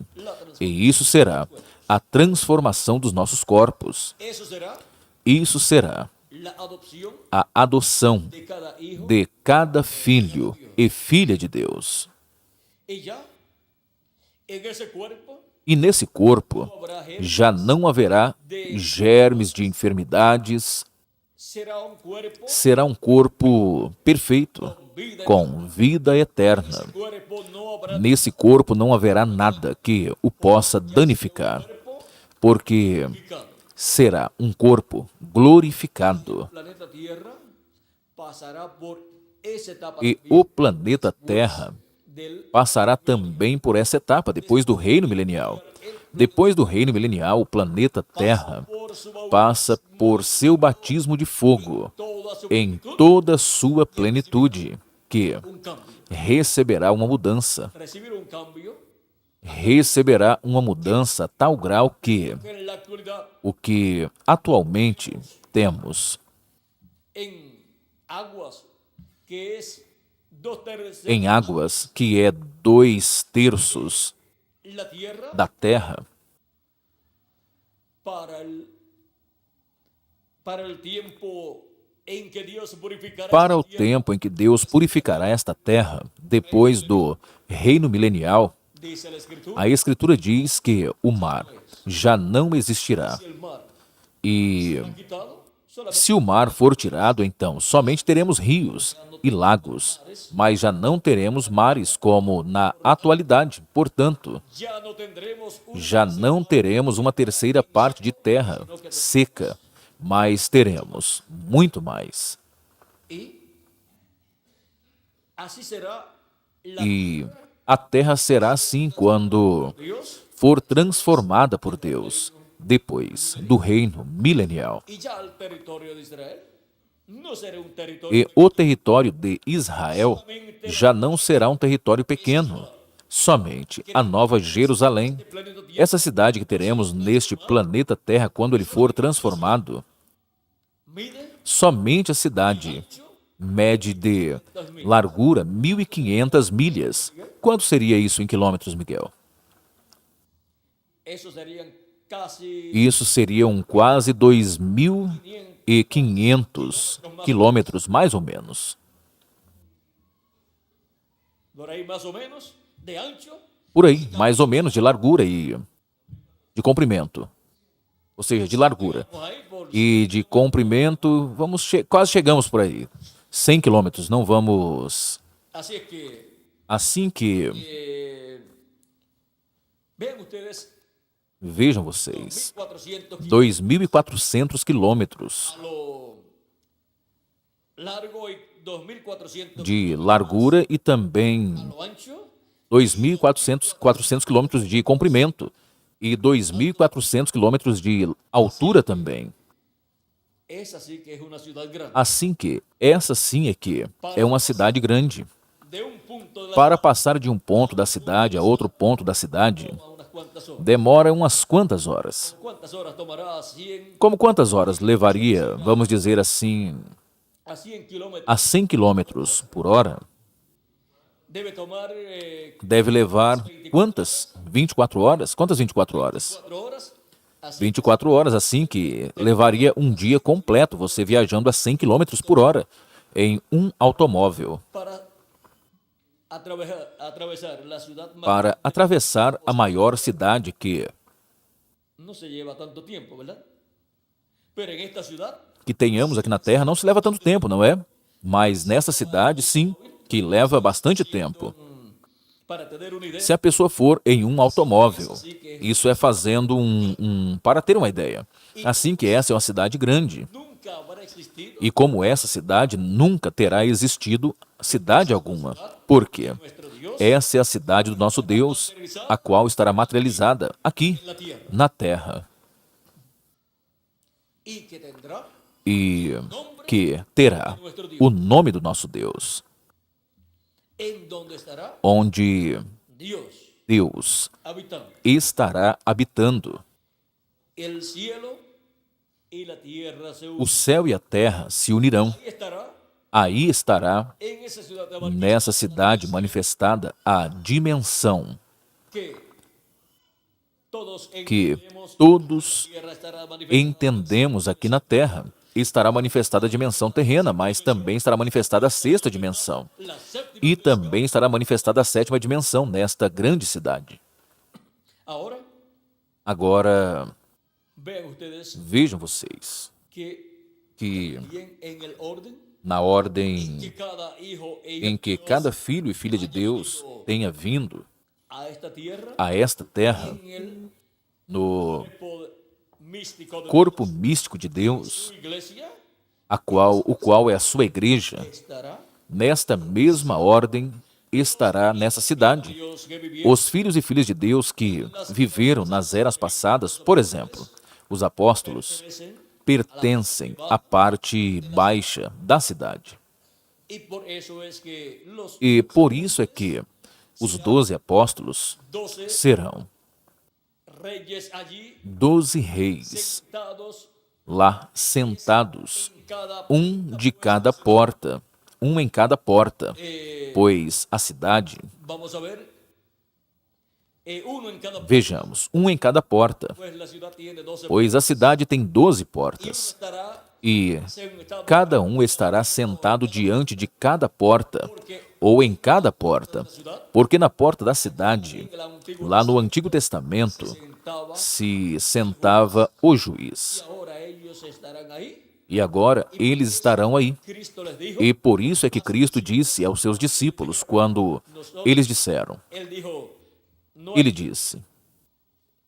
E isso será a transformação dos nossos corpos. eso será Isso será la adopción a adoção de cada hijo de cada filho e filha de Deus. y ya en ese cuerpo E nesse corpo já não haverá germes de enfermidades, será un cuerpo será um corpo perfeito, vida com vida eterna. cuerpo no habrá Nesse corpo não haverá nada que o possa danificar, cuerpo porque picado. será um corpo glorificado. El planeta Tierra pasará por esa etapa E también o planeta Terra del passará também por essa etapa depois do reino milenial. Depois do reino milenial, o planeta Terra por su bautismo, passa por seu batismo de fogo toda su em toda a sua plenitude, que un cambio. receberá uma mudança. Recibir un cambio Receberá uma mudança a tal grau que que en la actualidad o que atualmente temos en aguas que es 2/3 em águas, que é 2/3 la tierra da terra, para el tiempo en que Dios purificará para esta o tierra, tempo em que Deus purificará esta terra, depois do reino milenial. dice la escritura, A Escritura diz que o mar já não existirá. si el mar E ha quitado, solamente se o mar for tirado, então somente teremos rios e lagos, mas já não teremos mares como na atualidade. Portanto, ya no tendremos un já não teremos uma terceira parte de terra seca, mas teremos muito mais. y así será la E a terra será assim quando Dios for transformada por Deus, depois do reino milenial. y ya el territorio de Israel no será un territorio E o território de Israel já não será um território pequeno, somente a Nova Jerusalém, del planeta Tierra. essa cidade que teremos neste planeta Terra quando ele for transformado. Mide Somente a cidade mede de largura 1.500 milhas. Quanto seria isso em quilômetros, Miguel? eso serían casi Isso seriam quase 2.500 quilômetros, mais ou menos. por ahí más o menos de ancho Por aí, mais ou menos de largura e de comprimento. Ou seja, de largura. por ahí por E de comprimento, quase chegamos por aí. 100 quilômetros, não vamos... así es que Assim que, vean ustedes vejam vocês, 1400 2.400 quilômetros a lo largo y 2400 de largura e também a lo ancho 2.400 quilômetros de comprimento e 2.400 quilômetros de altura também. Esa sí que es una ciudad grande. Assim que, essa sim é que é uma cidade grande. De un punto de la Para passar de um ponto da cidade a outro ponto da cidade, toma unas cuantas horas. demora umas quantas horas? ¿Cuántas horas tomará? Como quantas horas levaria, vamos dizer assim, A 100 kilómetros. a 100 quilômetros por hora? Debe tomar Deve levar quantas? 24 horas? Quantas 24 horas? 4 horas. Así 24 horas, assim que levaria um dia completo você viajando a 100 quilômetros por hora em um automóvel para atravesar la ciudad más. para atravessar a maior cidade No se lleva tanto tiempo, ¿verdad? Pero en esta ciudad, que tenhamos aqui na Terra não se leva tanto tempo, não é? Mas nessa cidade, sim, que leva bastante tempo. para tener una idea, Se a pessoa for em um automóvel, isso é fazendo para ter uma ideia. Assim que essa é uma cidade grande. nunca habrá existido E como essa cidade nunca terá existido cidade alguma. Por quê? nuestro Dios Essa é a cidade do nosso Deus, a qual estará materializada aqui, en la tierra na Terra. y que tendrá E que terá o nome do nosso Deus, en donde estará onde Dios Deus habitando. estará habitando. El cielo y la tierra se O unen. céu e a terra se unirão. Y estará Aí estará, en esa ciudad de nessa cidade manifestada, a dimensão que todos que entendemos. todos La tierra estará manifestada. entendemos aqui na Terra. Estará manifestada a dimensão terrena, mas também estará manifestada a sexta dimensão. La séptima. E também estará manifestada a sétima dimensão nesta grande cidade. Ahora Agora, vean ustedes vejam vocês que bien en el orden na ordem que cada hijo e hija em que cada filho e filha de Deus tenha vindo a esta tierra a esta terra, en el no poder místico de corpo místico de Deus, su iglesia o qual é a sua igreja, estará nesta mesma ordem estará nessa cidade. Dios que vivió Os filhos e filhas de Deus que viveram nas eras passadas, por exemplo, os apóstolos, pertencem à parte baixa da cidade. y por eso es que los E por isso é que os 12 apóstolos 12 serão reyes allí 12 reis sentados lá sentados, en cada um de cada porta, um em cada porta, pois a cidade, vamos a ver uno en cada vejamos, um em cada porta, pues la ciudad tiene 12 pois a cidade tem 12 y uno portas, estará e según está cada um estará sentado diante de cada porta, ou em cada porta, porque na porta da cidade, en el antiguo lá no Antigo Testamento, sentaba se sentava o juiz. ahora ellos estarán ahí. E agora eles estarão aí. Cristo les dijo, E por isso é que Cristo disse aos seus discípulos, quando eles disseram, él dijo, no, ele disse,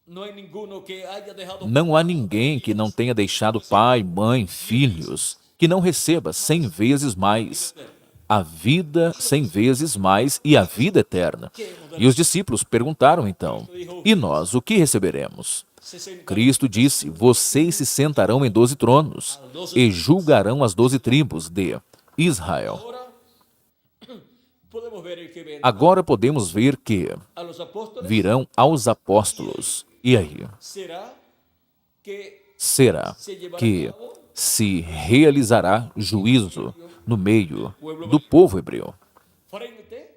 no hay ninguno que haya dejado não há ninguém que não tenha deixado pai, mãe, filhos, que não receba 100 vezes mais a vida 100 vezes mais e a vida eterna. E os discípulos perguntaram então, e nós o que receberemos? 60 Cristo disse, vocês se sentarão em 12 tronos e julgarão as 12 tribos de Israel. ahora podemos ver que ven Agora podemos ver que a los apóstoles. virão aos apóstolos. E aí? Será que Será que se realizará juízo no meio do povo hebreu, frente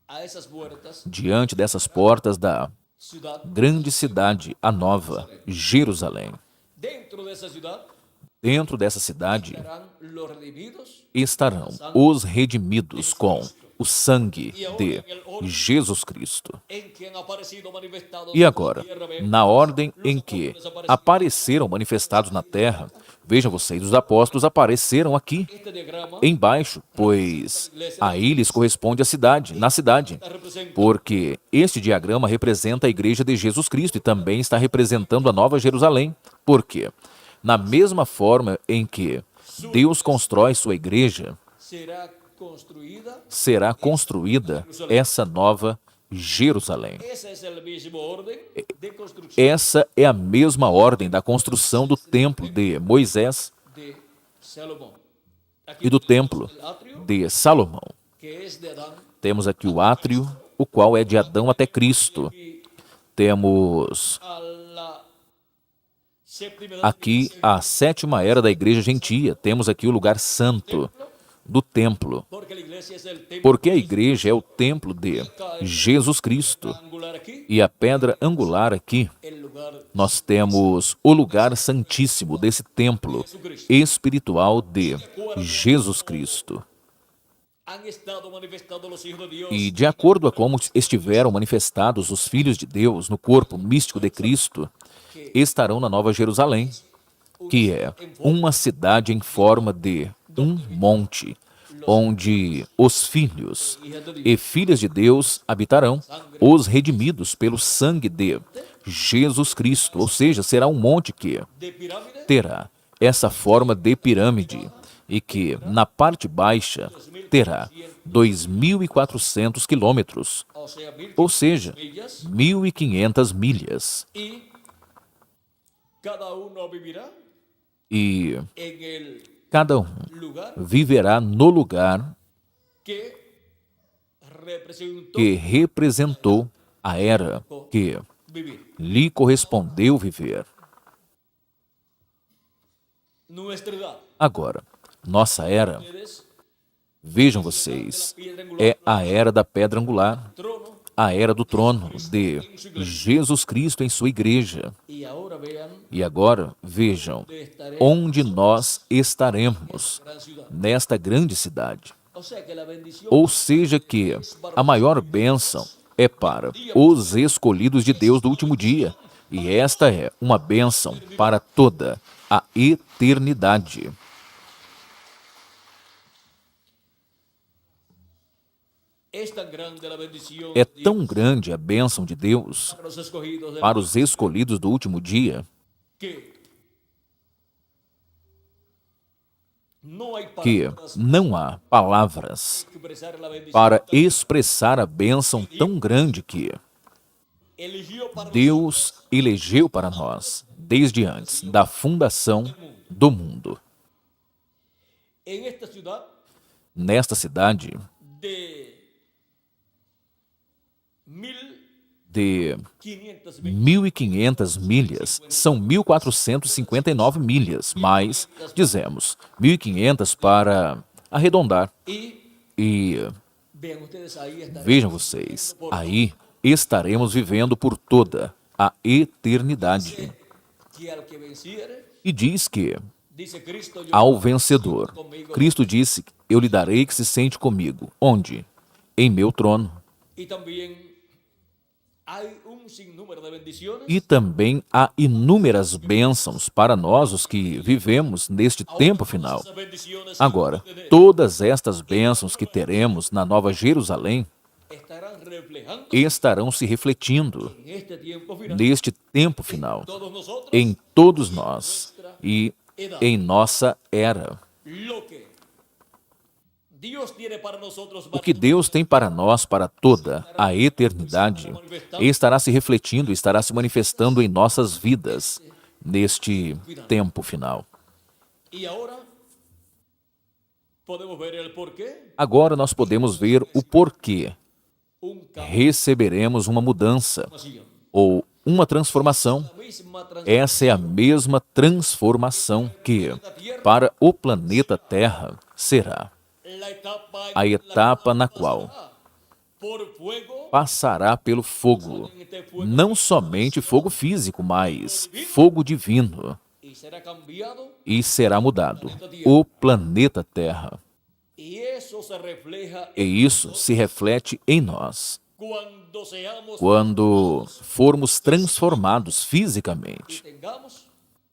a esas puertas, diante dessas portas da ciudad, grande cidade, a nova Jerusalém. dentro de esa ciudad Dentro dessa cidade estarán los redimidos estarão os redimidos com o sangue de Jesus Cristo. en que han aparecido manifestados E agora, en la tierra. Ven, na ordem em que apareceram manifestados na terra, vejam vocês, os apóstolos apareceram aqui este diagrama embaixo, pois a eles corresponde a cidade, na cidade, representa porque este diagrama representa a igreja de Jesus Cristo e também está representando a Nova Jerusalém. Por quê? Na mesma forma em que Deus constrói sua igreja, será construída essa nova Jerusalém. ese es el mismo orden de construcción Essa é a mesma ordem da construção do templo de Moisés, de Salomón. Aquí e do templo el atrio, de Salomão. que es de Adán, Temos aqui o átrio, o qual é de Adão até Cristo. y Temos a la séptima edad aqui a sétima era da igreja gentia. Temos aqui o lugar santo do templo, porque la iglesia es el templo porque a igreja é o templo de Jesus Cristo. angular aquí, E a pedra angular aqui, el lugar nós temos o lugar santíssimo desse templo espiritual de Jesus Cristo. han estado manifestados los hijos de Dios. E de acordo a como estiveram manifestados os filhos de Deus no corpo místico de Cristo, estarão na Nova Jerusalém, que é uma cidade em forma de um monte, onde os filhos e filhas de Deus habitarão, os redimidos pelo sangue de Jesus Cristo, ou seja, será um monte que de pirámide, terá essa forma de pirâmide e que, na parte baixa, terá 2.400 quilômetros, o sea, ou seja, millas, 1.500 milhas. y cada uno vivirá E en el cada um lugar viverá no lugar que representó que representou a era que vivir. lhe correspondeu viver. Nuestra edad, Agora, nossa era, ustedes, vejam vocês, é a era da pedra angular, trono, a era do trono de Jesus Cristo em sua igreja. y ahora vean E agora, vejam, dónde estaré onde nós estaremos gran ciudad. nesta grande cidade. O sea que la bendición Ou seja que a maior bênção é para os escolhidos de Deus do último dia. E esta é uma bênção para toda a eternidade. es tan grande la bendición É tão grande a bênção de Deus para los escogidos de para os escolhidos do último dia que no hay que palabras não há palavras que expresar la bendición. para expressar a bênção tão grande que Eligió para Deus elegeu para nós desde antes da fundação do mundo. en esta ciudad Nesta cidade de de 1.500 1.500 milhas, são 1.459 milhas, mas dizemos 1.500 para arredondar. y E vean ustedes ahí está vejam vocês, aí estaremos vivendo por toda a eternidade. que al que venciere, E diz que dice Cristo, yo ao vencedor, Cristo disse, eu lhe darei que se sente comigo. Onde? Em meu trono. y también hay un sinnúmero de bendiciones E também há inúmeras bênçãos para nós, os que vivemos neste tempo final. esas bendiciones Agora, todas estas bênçãos que teremos na Nova Jerusalém estarán reflejando estarão se refletindo en este tiempo final neste tempo final, todos nosotros em todos nós e em nossa era. lo que Dios tiene para nosotros O que Deus tem para nós, para toda a eternidade, estará se refletindo, estará se manifestando em nossas vidas neste tempo final. y ahora podemos ver el porqué Agora nós podemos ver o porquê un cambio receberemos uma mudança ou uma transformação. la misma Essa é a mesma transformação que, para o planeta Terra, será a etapa na qual por fuego passará pelo fogo, não somente fogo físico, mas fogo divino, y será cambiado e será mudado o planeta Terra. y eso se refleja E isso se reflete em nós, cuando seamos quando formos transformados fisicamente tengamos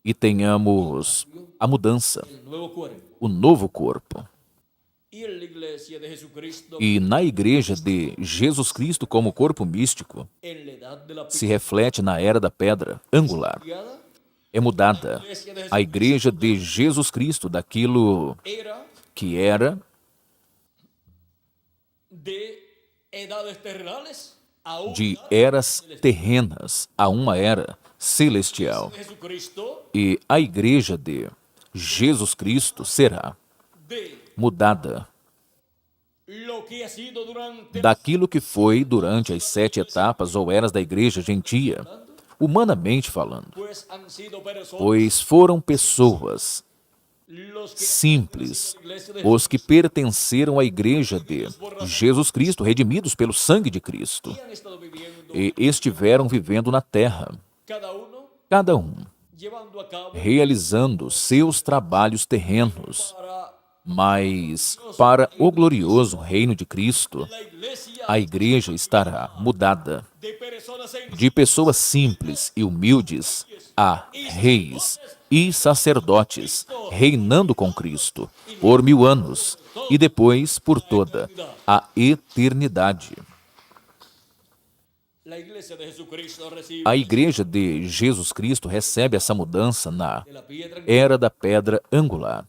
e tenhamos a mudança, el nuevo cuerpo o novo corpo. y en la iglesia de Jesucristo E na igreja de Jesus Cristo como corpo místico, en la edad de la se reflete na era da pedra angular. piedad É mudada a igreja de Jesus Cristo daquilo era que era de edades terrenales a una de eras terrenas a uma era celestial. de Jesucristo E a igreja de Jesus Cristo será de mudada lo que ha sido durante daquilo que foi durante as 7 etapas ou eras da igreja gentia, humanamente falando, pues han sido personas pois foram pessoas los que simples, la iglesia de os que pertenceram à igreja de Jesus Cristo, redimidos pelo sangue de Cristo, han estado viviendo e estiveram vivendo na terra, cada um llevando a cabo realizando seus trabalhos terrenos, para mas para o glorioso reino de Cristo, la iglesia a igreja estará mudada de personas en de pessoas simples e humildes a reis e sacerdotes, reinando com Cristo por 1000 anos e depois por toda a eternidade. la iglesia de Jesucristo recibe A igreja de Jesus Cristo recebe essa mudança na de la piedra Era da Pedra Angular,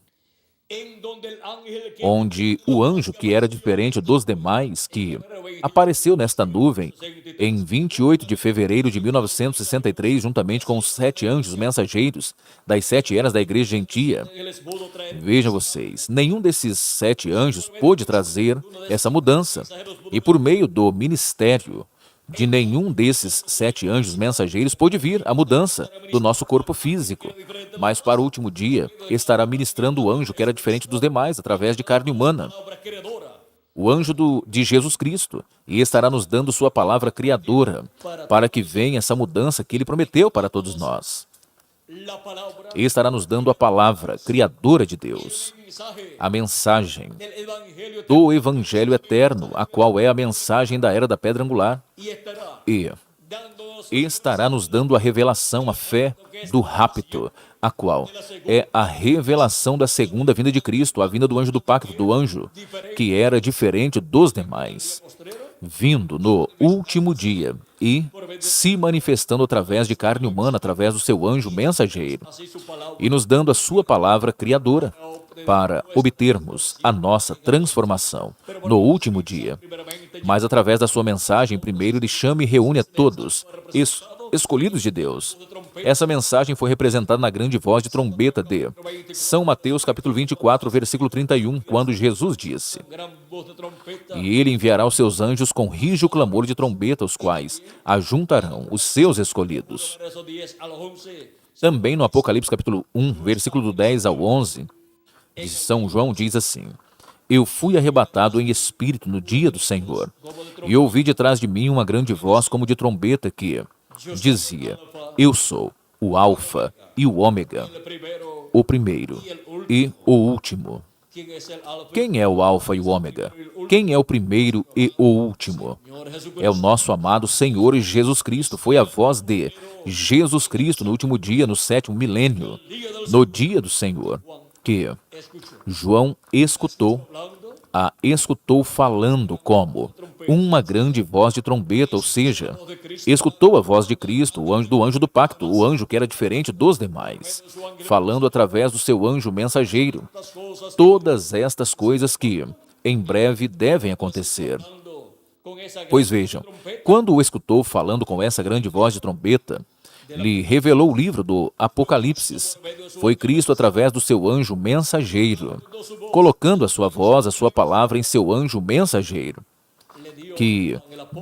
en donde el ángel que onde o anjo que era diferente dos demais, que apareceu nesta nuvem em 28 de fevereiro de 1963, juntamente com os 7 anjos mensageiros das 7 eras da igreja gentia. ángeles pudo traer Vejam vocês, nenhum desses 7 anjos pôde trazer essa mudança, e por meio do ministério de nenhum desses 7 anjos mensageiros pôde vir a mudança do nosso corpo físico. Mas para o último dia estará ministrando o anjo que era diferente dos demais, através de carne humana, obra creadora o anjo de Jesus Cristo, e estará nos dando sua palavra criadora, para que venha essa mudança que ele prometeu para todos nós. la palabra E estará nos dando a palavra criadora de Deus, mensaje a mensagem del evangelio do Evangelho Eterno, a qual é a mensagem da Era da Pedra Angular, y estará e dándonos estará nos dando a revelação, a fé do rapto, a qual é a revelação da segunda vinda de Cristo, a vinda do anjo do pacto, do anjo que era diferente dos demais, vindo no último dia e se manifestando através de carne humana, através do seu anjo mensageiro, así su palabra e nos dando a sua palavra criadora para obtermos a nossa transformação no último dia. Mas através da sua mensagem, primeiro ele chama e reúne a todos, escolhidos de Deus. Essa mensagem foi representada na grande voz de trombeta de São Mateus, capítulo 24, versículo 31, quando Jesus disse: gran voz de trompeta "E ele enviará os seus anjos com rijo clamor de trombeta, os quais ajuntarão os seus escolhidos." verso 10 al 11 Também no Apocalipse, capítulo 1, versículo do 10 ao 11, de São João diz assim: "Eu fui arrebatado em espírito no dia do Senhor, e ouvi de trás de mim uma grande voz como de trombeta que dizia: Eu sou o Alfa e o Ômega, el primero o primeiro e o último." quién es el alfa Quem é o Alfa e o Ômega? Quem é o primeiro e o último? Señor Jesucristo É o nosso amado Senhor Jesus Cristo. Foi a voz de Jesus Cristo no último dia, no 7º milênio, no dia do Senhor, que escuchó João escutou falando como uma grande voz de trombeta, ou seja, escutou a voz de Cristo, o anjo do pacto, o anjo que era diferente dos demais, falando através do seu anjo mensageiro, las cosas todas estas coisas que em breve devem acontecer. con esa gran Pois vejam, quando o escutou falando com essa grande voz de trombeta, lhe revelou o livro do Apocalipse. Foi Cristo através do seu anjo mensageiro, colocando a sua voz, a sua palavra em seu anjo mensageiro, que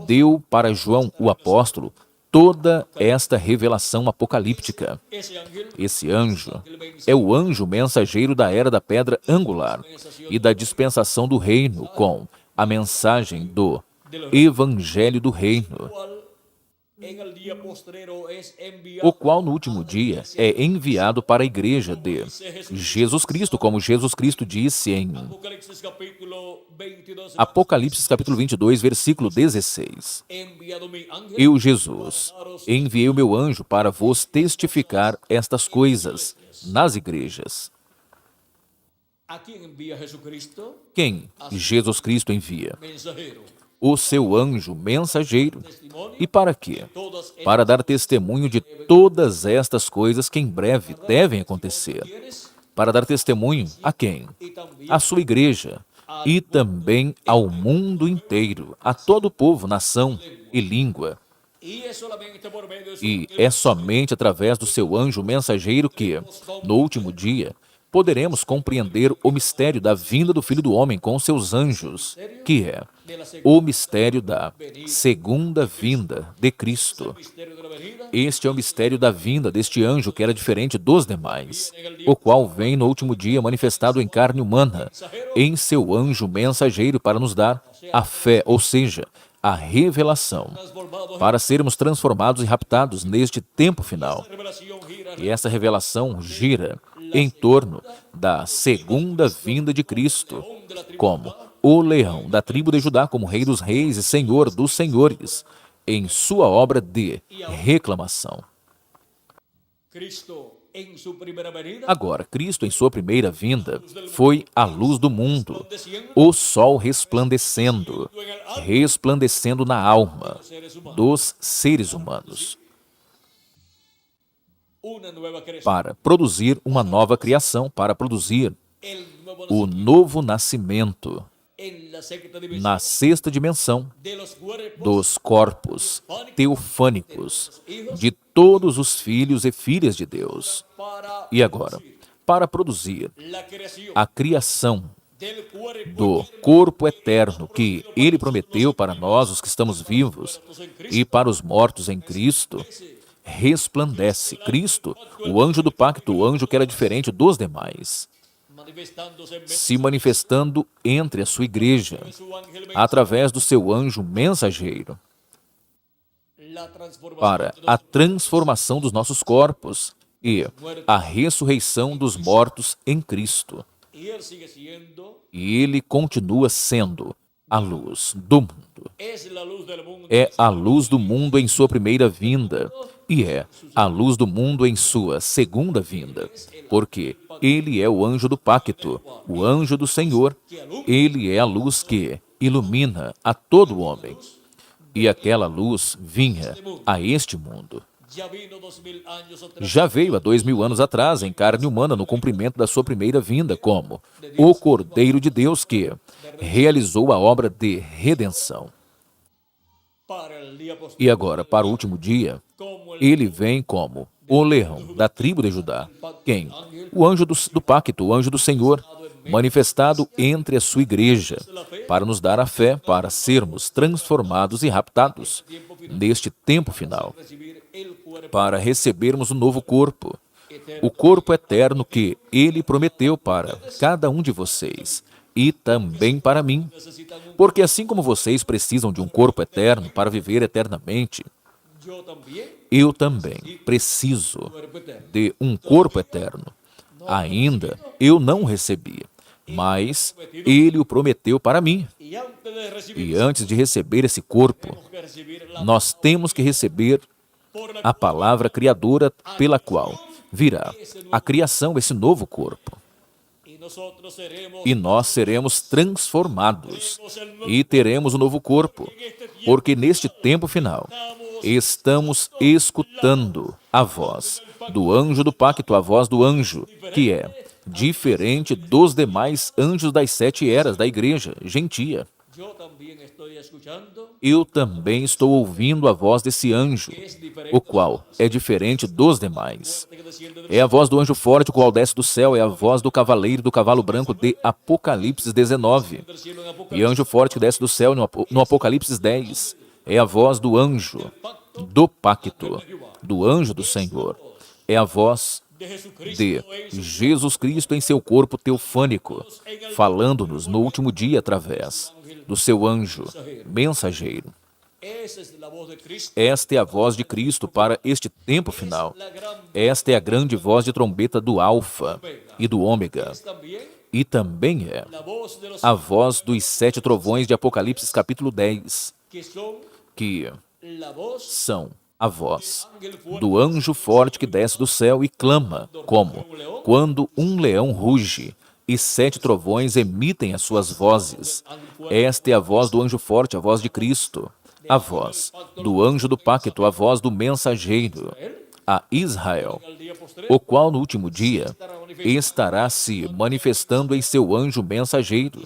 deu para João, o apóstolo, toda esta revelação apocalíptica. ese ángel Esse anjo é o anjo mensageiro da Era da Pedra Angular e da dispensação do reino com a mensagem do Evangelho do Reino, cual en el día postrero es o enviado qual no último dia é enviado para a igreja de Jesus Cristo, como Jesus Cristo disse em Apocalipsis capítulo 22 Apocalipse capítulo 22, versículo 16. he enviado mi ángel Eu, Jesus, enviei o meu anjo para vos testificar estas coisas nas igrejas. a quien envía Jesucristo Quem Jesus Cristo envia? mensajero O seu anjo mensageiro. testimonio E para quê? todas Para dar testemunho de todas estas coisas que em breve devem acontecer. quienes Para dar testemunho a quem? y también À sua igreja e também ao mundo inteiro, a todo o povo, nação e língua. y es solamente por medio de su E é somente através do seu anjo mensageiro que, no último dia, poderemos compreender o mistério da vinda do Filho do Homem com seus anjos, que é o mistério da segunda vinda de Cristo. Este é o mistério da vinda deste anjo que era diferente dos demais, o qual vem no último dia manifestado em carne humana, em seu anjo mensageiro para nos dar a fé, ou seja, a revelação, para sermos transformados e raptados neste tempo final. E essa revelação gira em torno da segunda vinda de Cristo, como o leão da tribo de Judá, como Rei dos Reis e Senhor dos Senhores, em sua obra de reclamação. Agora, Cristo, em sua primeira vinda, foi a luz do mundo, o sol resplandecendo na alma dos seres humanos, para produzir uma nova criação, para produzir o novo nascimento na sexta dimensão dos corpos teofânicos de todos os filhos e filhas de Deus. E agora, para produzir a criação do corpo eterno que Ele prometeu para nós, os que estamos vivos, e para os mortos em Cristo, resplandece Cristo, o anjo do pacto, o anjo que era diferente dos demais, se manifestando entre a sua igreja, através do seu anjo mensageiro, para a transformação dos nossos corpos e a ressurreição dos mortos em Cristo. E Ele continua sendo a luz do mundo. É a luz do mundo em sua primeira vinda e é a luz do mundo em sua segunda vinda, porque Ele é o anjo do pacto, o anjo do Senhor. Ele é a luz que ilumina a todo homem. E aquela luz vinha a este mundo. Já veio há 2000 anos atrás, em carne humana, no cumprimento da sua primeira vinda, como o Cordeiro de Deus que realizou a obra de redenção. E agora, para o último dia, Ele vem como o leão da tribo de Judá. Quem? O anjo do pacto, o anjo do Senhor, manifestado entre a sua igreja, para nos dar a fé, para sermos transformados e raptados neste tempo final, para recebermos um novo corpo, o corpo eterno que Ele prometeu para cada um de vocês e também para mim, porque assim como vocês precisam de um corpo eterno para viver eternamente, eu também preciso de um corpo eterno. Ainda eu não o recebi, mas Ele o prometeu para mim. E antes de receber esse corpo, nós temos que receber a palavra criadora pela qual virá a criação, esse novo corpo. E nós seremos transformados e teremos um novo corpo, porque neste tempo final estamos escutando a voz do anjo do pacto, a voz do anjo, que é diferente dos demais anjos das 7 eras da igreja gentia. Eu também estou ouvindo a voz desse anjo, o qual é diferente dos demais. É a voz do anjo forte, o qual desce do céu, é a voz do cavaleiro do cavalo branco de Apocalipse 19. E anjo forte que desce do céu no Apocalipse 10. É a voz do anjo do pacto, do anjo do Senhor. É a voz de Jesus Cristo em seu corpo teofânico, falando-nos no último dia através do seu anjo mensageiro. Esta é a voz de Cristo para este tempo final. Esta é a grande voz de trombeta do Alfa e do Ômega. E também é a voz dos 7 trovões de Apocalipse capítulo 10, que são a voz do anjo forte que desce do céu e clama, como quando um leão ruge e 7 trovões emitem as suas vozes. Esta é a voz do anjo forte, a voz de Cristo, a voz do anjo do pacto, a voz do mensageiro, a Israel, o qual no último dia estará se manifestando em seu anjo mensageiro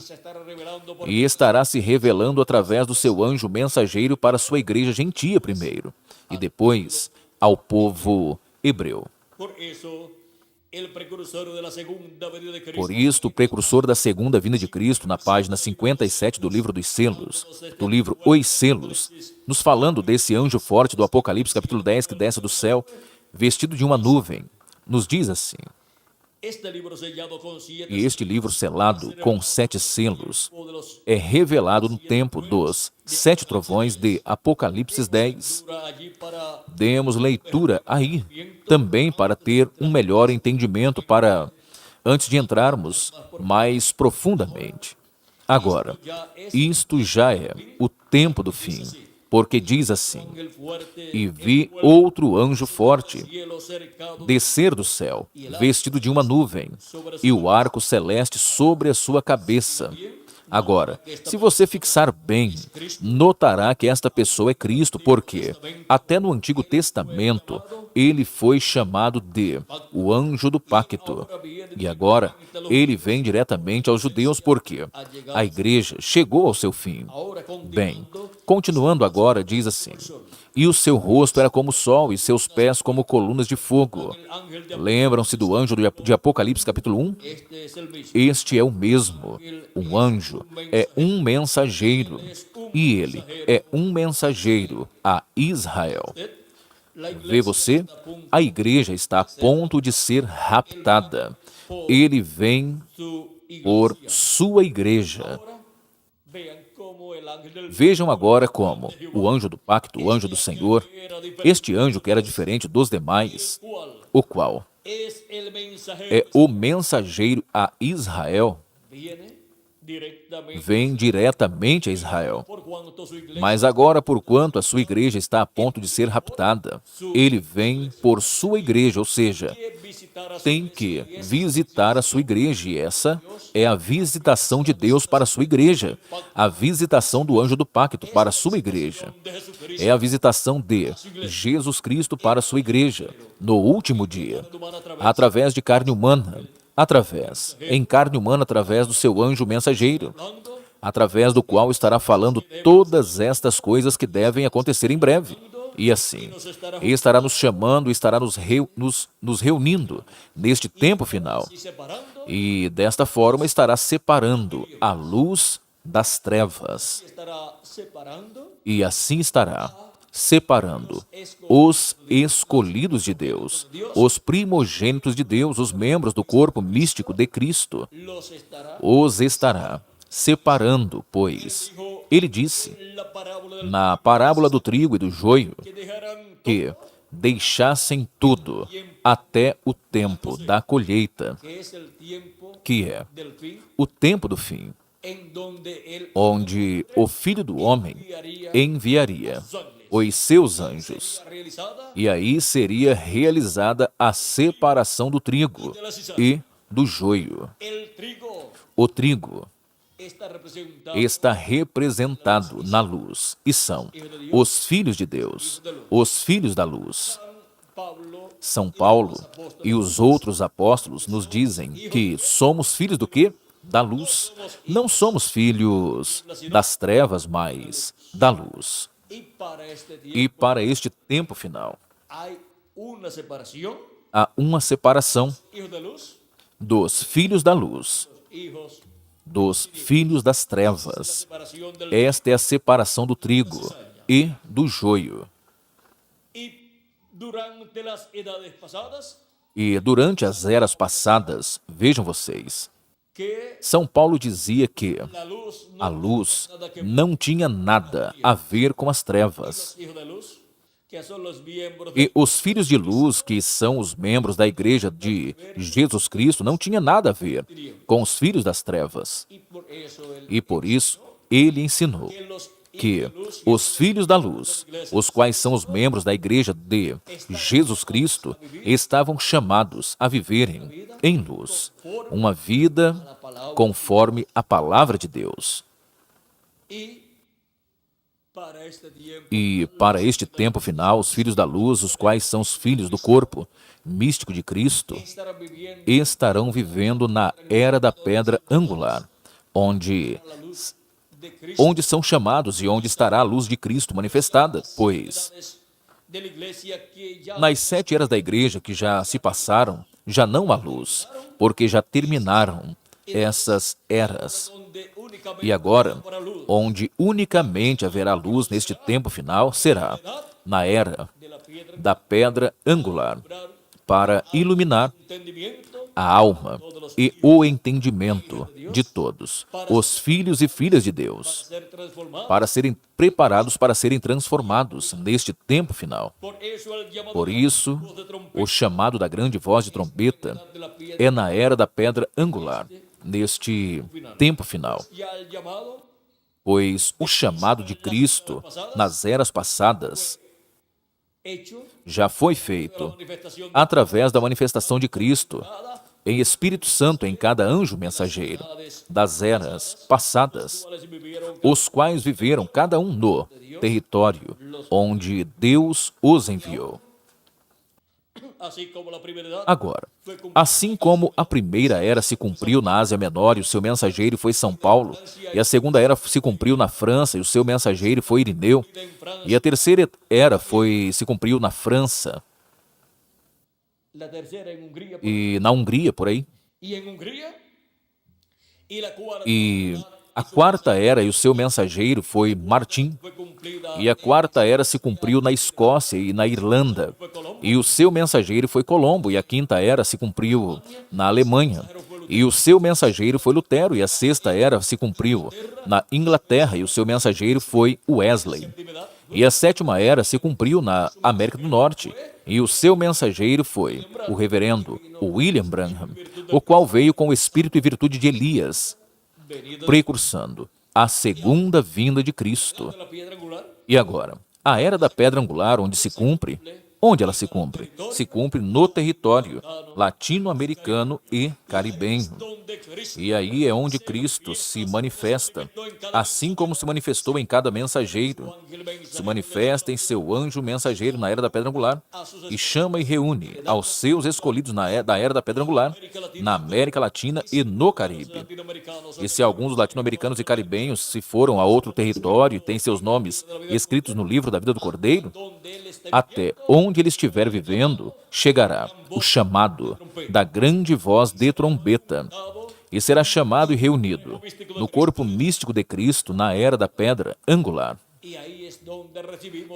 e estará se revelando através do seu anjo mensageiro para a sua igreja gentia primeiro e depois ao povo hebreu. el precursor de la segunda venida de Cristo. Por isto, o precursor da segunda vinda de Cristo, na página 57 do livro dos selos, do livro Os Selos, nos falando desse anjo forte do Apocalipse, capítulo 10, que desce do céu, vestido de uma nuvem, nos diz assim: Este libro sellado con siete e este livro selado com 7 selos é revelado no tempo dos 7 trovões de Apocalipse 10. dura allí para Demos leitura aí, também para ter um melhor entendimento, antes de entrarmos mais profundamente. Agora, isto já é o tempo do fim, porque diz assim: el fuerte e vi outro anjo forte cielo cercado descer do céu, vestido de uma nuvem, e o arco celeste sobre a sua cabeça. Agora, se você fixar bem, notará que esta pessoa é Cristo, porque até no Antigo Testamento ele foi chamado de o anjo do pacto. E agora ele vem diretamente aos judeus, porque a igreja chegou ao seu fim. ahora Bem, continuando agora, diz assim: e o seu rosto era como o sol, e seus pés como colunas de fogo. ángel de Lembram-se do anjo de Apocalipse, capítulo 1? este es el mismo. Este é o mesmo. Um anjo é um mensageiro, e ele é um mensageiro a Israel. La Vê você? A igreja está a ponto de ser raptada. Ele vem su por iglesia. sua igreja. Vean cómo el ángel del Vejam agora como o anjo do pacto, o anjo do Senhor, era diferente, este anjo que era diferente dos demais, cual o qual es el mensajero, é o mensageiro a Israel, viene directamente vem diretamente a Israel. por cuanto su iglesia Mas agora, porquanto a sua igreja está a ponto de ser raptada, ele vem por sua igreja, ou seja, quiere visitar a su tem que visitar a sua igreja, e essa é a visitação de Deus para a sua igreja, a visitação do anjo do pacto para a sua igreja. de Jesucristo É a visitação de Jesus Cristo para a sua igreja, no último dia, humana através através de carne humana, em carne humana, através do seu anjo mensageiro, através do qual estará falando todas estas coisas que devem acontecer em breve. E assim, estará nos chamando, estará nos reunindo neste tempo final. y separando E desta forma estará separando a luz das trevas. estará separando E assim estará separando os escolhidos de Deus, os primogênitos de Deus, os membros do corpo místico de Cristo. Os estará separando, pois ele disse la parábola na parábola do trigo e do joio que dejarán que deixassem tudo até o tempo da colheita, que es el tiempo que é del fin o tempo do fim, en donde el onde o Filho do Homem enviaria os seus anjos. realizada E aí seria realizada a separação do trigo e do joio. el trigo O trigo está representado está representado na luz, e são os filhos de Deus, os filhos da luz. Pablo São Paulo e os outros apóstolos nos dizem que somos filhos do quê? Da luz. Não somos filhos das trevas, mas da luz. y para este tiempo E para este tempo final, hay una separación há uma separação hijos de luz dos filhos da luz, hijos dos filhos das trevas. separación del Esta é a separação do trigo e do joio. y durante las edades pasadas E durante as eras passadas, vejam vocês, que São Paulo dizia que la luz a luz não tinha nada a ver com as trevas. hijos de luz que son los miembros E os filhos de luz, que são os membros da igreja de Jesus Cristo, não tinha nada a ver com os filhos das trevas. y por eso él E por isso, ele ensinou que los que os filhos da luz, os quais são os membros da igreja de Jesus Cristo, estavam chamados a viverem em luz, uma vida conforme a palavra de Deus. y para este tiempo E para este tempo final, os filhos da luz, os quais são os filhos do corpo místico de Cristo, estarán viviendo estarão vivendo na era da pedra angular, onde la luz de Cristo onde são chamados e onde estará a luz de Cristo manifestada, pois de la iglesia que ya nas 7 eras da igreja que já se passaram, já não há luz, porque já terminaram essas eras. E agora, onde unicamente haverá luz neste tempo final, será na era da pedra angular, para iluminar a alma e o entendimento de todos, os filhos e filhas de Deus, para serem preparados para serem transformados neste tempo final. Por isso, o chamado da grande voz de trombeta é na era da pedra angular, neste tempo final. Pois o chamado de Cristo nas eras passadas já foi feito através da manifestação de Cristo em Espírito Santo em cada anjo mensageiro das eras passadas, os quais viveram cada um no território onde Deus os enviou. Agora, assim como a primeira era se cumpriu na Ásia Menor e o seu mensageiro foi São Paulo, e a segunda era se cumpriu na França e o seu mensageiro foi Irineu, e a terceira era se cumpriu na França e na Hungria, por aí, e a quarta era e o seu mensageiro foi Martim, e a quarta era se cumpriu na Escócia e na Irlanda, e o seu mensageiro foi Colombo, e a quinta era se cumpriu na Alemanha, e o seu mensageiro foi Lutero, e a sexta era se cumpriu na Inglaterra, e o seu mensageiro foi Wesley, e a sétima era se cumpriu na América do Norte, e o seu mensageiro foi o reverendo William Branham, o qual veio com o espírito e virtude de Elias, precursando a segunda vinda de Cristo. E agora, a era da pedra angular, onde se cumpre? Onde ela se cumpre? Se cumpre no território latino-americano e caribenho. E aí é onde Cristo se manifesta, assim como se manifestou em cada mensageiro. Se manifesta em seu anjo mensageiro na era da pedra angular e chama e reúne aos seus escolhidos da era da pedra angular, na América Latina e no Caribe. E se alguns dos latino-americanos e caribenhos se foram a outro território e têm seus nomes escritos no livro da vida do Cordeiro, até onde ele estiver vivendo, chegará o chamado da grande voz de trombeta, e será chamado e reunido no corpo místico de Cristo na era da pedra angular.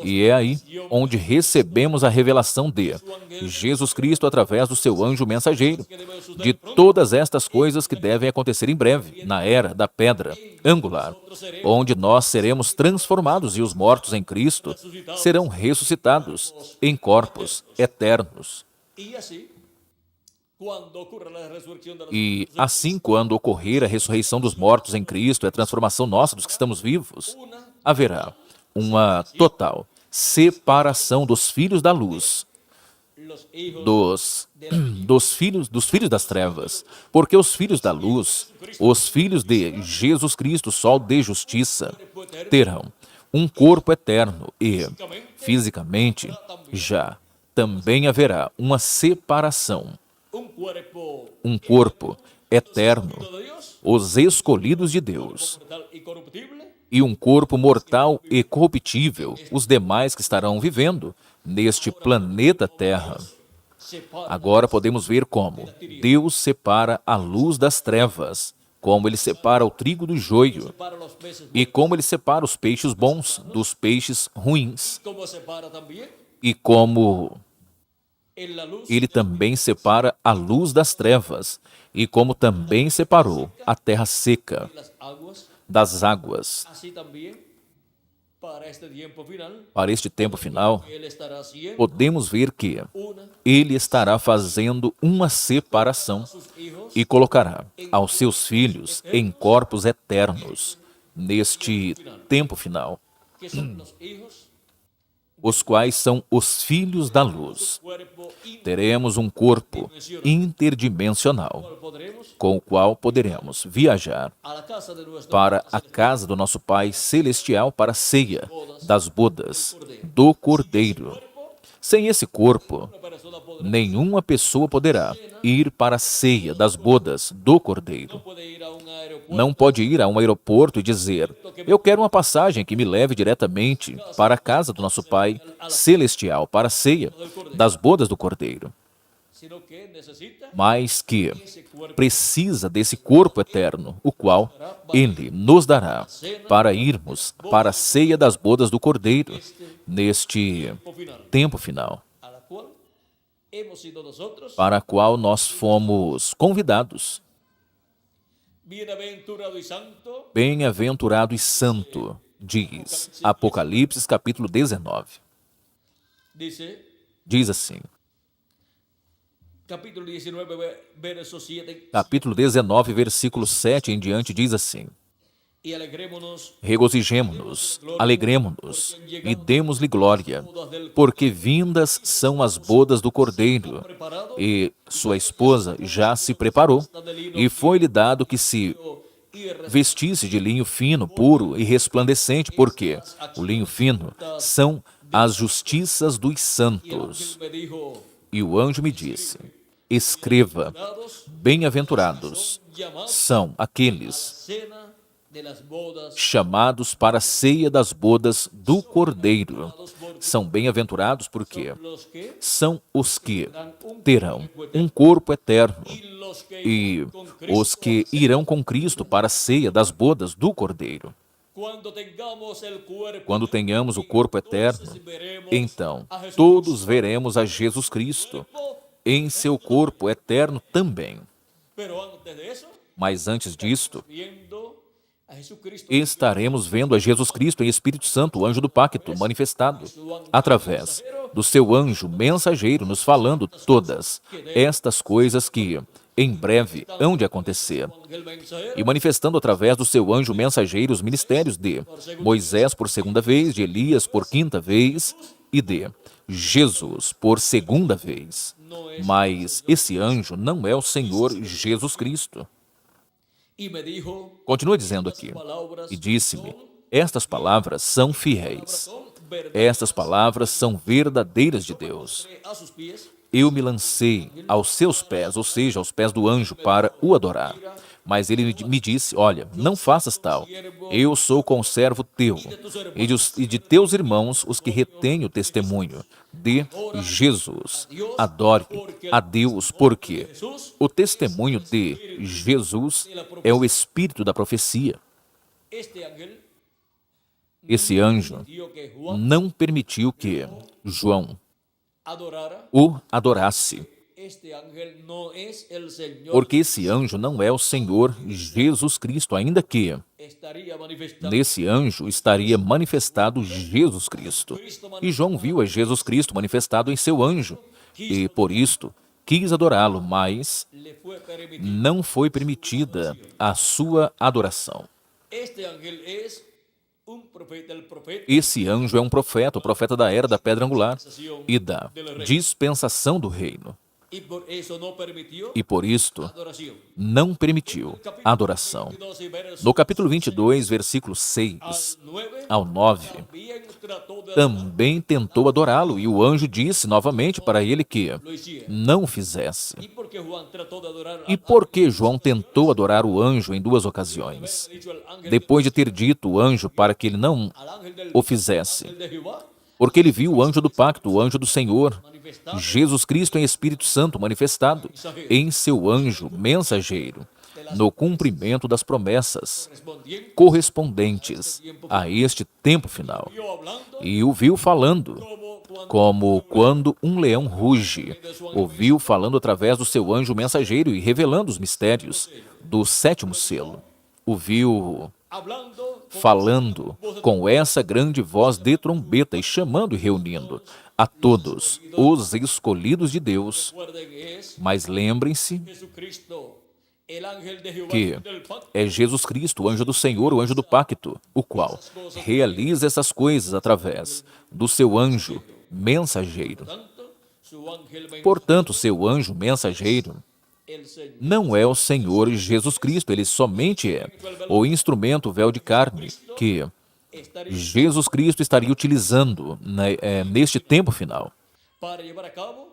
E é aí onde recebemos a revelação de Jesus Cristo através do seu anjo mensageiro, de todas estas coisas que devem acontecer em breve, na era da pedra angular, onde nós seremos transformados e os mortos em Cristo serão ressuscitados em corpos eternos. E assim, quando ocorrer a ressurreição dos mortos em Cristo e a transformação nossa dos que estamos vivos, haverá uma total separação dos filhos da luz, dos filhos das trevas, porque os filhos da luz, os filhos de Jesus Cristo, Sol de Justiça, terão um corpo eterno e, fisicamente, já também haverá uma separação, um corpo eterno, os escolhidos de Deus, e um corpo mortal e corruptível, os demais que estarão vivendo neste planeta Terra. Agora podemos ver como Deus separa a luz das trevas, como Ele separa o trigo do joio, e como Ele separa os peixes bons dos peixes ruins, e como Ele também separa a luz das trevas, e como também separou a terra seca das águas. Para este tempo final, podemos ver que Ele estará fazendo uma separação e colocará aos seus filhos em corpos eternos neste tempo final, os quais são os filhos da luz. Teremos um corpo interdimensional, com o qual poderemos viajar para a casa do nosso Pai Celestial para a ceia das bodas do Cordeiro. Sem esse corpo, nenhuma pessoa poderá ir para a ceia das bodas do Cordeiro. Não pode ir a um aeroporto e dizer: eu quero uma passagem que me leve diretamente para a casa do nosso Pai Celestial, para a ceia das bodas do Cordeiro. sino que necesita mas que ese cuerpo precisa desse corpo eterno, o qual Ele nos dará para irmos para a ceia das bodas do Cordeiro neste final, tempo final, a la cual hemos sido nosotros para a qual nós fomos convidados. bienaventurado y santo. Bem-aventurado e santo, diz Apocalipse capítulo 19. Dice, Diz assim, capítulo 19, verso 7, capítulo 19, versículo 7 em diante, diz assim: y alegrémonos Regozijemo-nos, alegremo-nos e demos-lhe glória, porque vindas são as bodas do Cordeiro, e sua esposa já se preparou, e foi-lhe dado que se vestisse de linho fino, puro e resplandecente, porque o linho fino são as justiças dos santos. me dijo, E o anjo me disse: escreva, bem-aventurados são aqueles cena de las bodas, chamados para a ceia das bodas do Cordeiro. São bem-aventurados porque los que são os que terão um corpo eterno los que e os que irão com Cristo para a ceia das bodas do Cordeiro. cuando tengamos el cuerpo, Quando tenhamos o corpo eterno, veremos então todos veremos a Jesus Cristo em seu corpo eterno também. pero antes de eso, Mas antes disto, viendo a Jesucristo estaremos vendo a Jesus Cristo em Espírito Santo, o anjo do pacto, manifestado através do seu anjo mensageiro, nos falando todas estas coisas que em breve hão de acontecer, el mensajero e manifestando através do seu anjo mensageiro os ministérios de Moisés por segunda vez, de Elias por quinta vez e de Jesus por segunda vez. Mas esse anjo não é o Senhor Jesus Cristo. y me dijo, Continua dizendo aqui, palabras e disse-me, estas palavras são fiéis, son verdad estas palavras são verdadeiras de Deus. a sus pies, Eu me lancei aos seus pés, ou seja, aos pés do anjo, para o adorar. Mas ele me disse, olha, não faças tal, eu sou conservo teu, e de teus irmãos, os que retêm o testemunho de Jesus. Adore a Deus, porque o testemunho de Jesus é o espírito da profecia. este ángel Esse anjo dio que Juan não permitiu que João adorara. o adorasse, Este ángel no es el Señor, porque esse anjo não é o Senhor Jesus Cristo, ainda que estaría manifestado. nesse anjo estaria manifestado Jesus Cristo. E João viu a Jesus Cristo manifestado em seu anjo, e por isto quis adorá-lo, mas Le fue permitido. não foi permitida a sua adoração. Este ángel es un profeta, el profeta Esse anjo é um profeta, o profeta da era da pedra angular e da dispensação do reino, y por eso no permitió e por isto adoración. não permitiu adoração. 12 versos No capítulo 22, versículo 6 9, ao 9, bien trató de também tentou adorá-lo, e o anjo disse novamente para ele que lo hiciera. não o fizesse. Y porque Juan trató de adorar E por que João tentou adorar o anjo em duas ocasiões? dicho al ángel, Depois de ter dito o anjo para que ele não al ángel del o fizesse, de Jehová, porque ele viu o anjo do pacto, o anjo do Senhor, manifestado Jesus Cristo em Espírito Santo manifestado em seu anjo mensageiro, no cumprimento das promessas respondiendo, correspondentes a este tempo final. yo hablando E o viu falando, como cuando como quando um leão ruge. O viu falando através do seu anjo mensageiro e revelando os mistérios do sétimo selo. O viu hablando falando com essa grande voz de trombeta e chamando e reunindo a todos os escolhidos de Deus. recuerden que es Mas lembrem-se Jesucristo, el ángel de Jehová que del pacto, é Jesus Cristo, o anjo do Senhor, o anjo do pacto, o qual realiza essas coisas através do seu anjo mensageiro. tanto su ángel ven- Portanto, seu anjo mensageiro el Señor. não é o Senhor Jesus Cristo, ele somente é o instrumento, o véu de carne, que Estaría Jesus Cristo estaria utilizando neste tempo final para llevar a cabo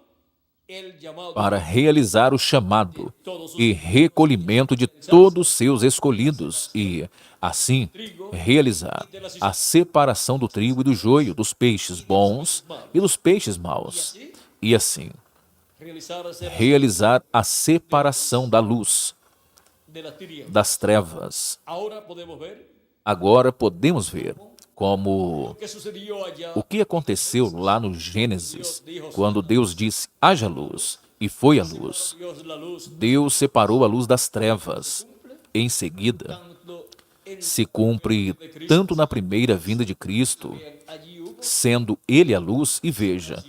el llamado para realizar o chamado e recolhimento de todos seus escolhidos e, assim, realizar a separação do trigo e do joio, dos peixes bons e dos peixes maus. E assim, realizar a separação da luz de las tinieblas. das trevas. Ahora podemos ver Agora podemos ver como o que sucedió allá. o que aconteceu lá no Gênesis, quando Deus disse, haja luz, e foi a luz. Dios la luz, Deus separou a luz das trevas. Em seguida, tanto en se cumpre tanto na primeira vinda de Cristo, allí hubo sendo Ele a luz, e veja,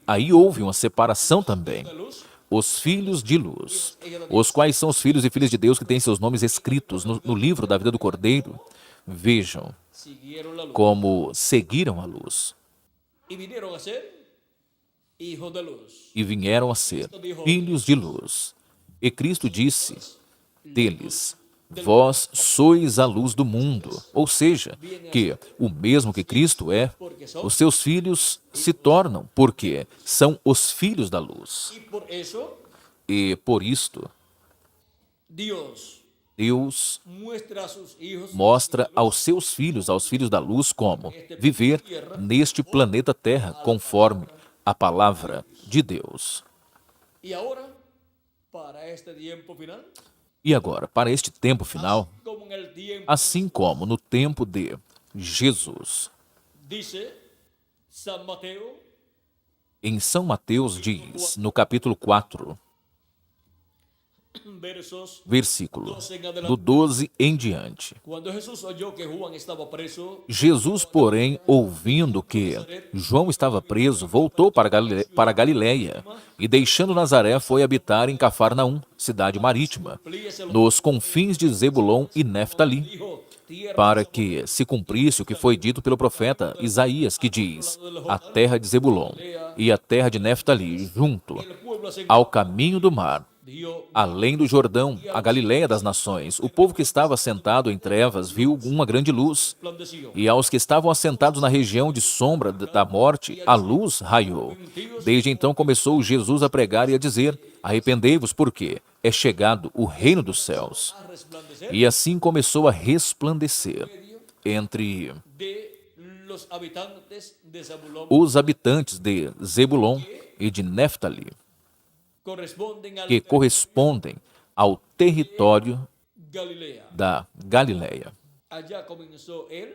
aí houve uma separação também. la luz, Os filhos de luz, os quais são os filhos e filhas de Deus que têm seus nomes escritos no livro da vida do Cordeiro, vejam siguieron la luz como seguiram a luz y vinieron a ser hijos de luz. e vieram a ser filhos de luz. E Cristo disse deles, vós sois a luz do mundo. Ou seja, que o mesmo que Cristo é, os seus filhos se tornam, porque são os filhos da luz. Y por eso E por isto, Dios Deus muestra a sus hijos mostra aos seus filhos, aos filhos da luz, como viver neste planeta Terra conforme a palavra de Deus. y ahora para este tiempo final, E agora, para este tempo final, como en el tiempo assim como no tempo de Jesus, dice San Mateo, em São Mateus diz, no capítulo 4, versos versículo do 12 em diante. cuando Jesús oyó que Juan estaba preso, Jesus, porém, ouvindo que João estava preso, voltou para Galiléia e, deixando Nazaré, foi habitar em Cafarnaum, cidade marítima, nos confins de Zebulon e Neftali, dijo, tierra para que se cumprisse o que foi dito pelo profeta Isaías, que diz, a terra de Zebulon e a terra de Neftali, junto el pueblo se ao caminho do mar, dio além do Jordão, a Galiléia das nações. O povo que estava sentado em trevas viu uma grande luz, resplandeció. e aos que estavam assentados na região de sombra da morte, a luz raiou. Desde então começou Jesus a pregar e a dizer, arrependei-vos, porque é chegado o reino dos céus. A resplandecer E assim começou a resplandecer entre de los habitantes de Zabulón, os habitantes de Zebulon e de Neftali, corresponden al que correspondem ao território Galilea. da Galiléia. Allá comenzó él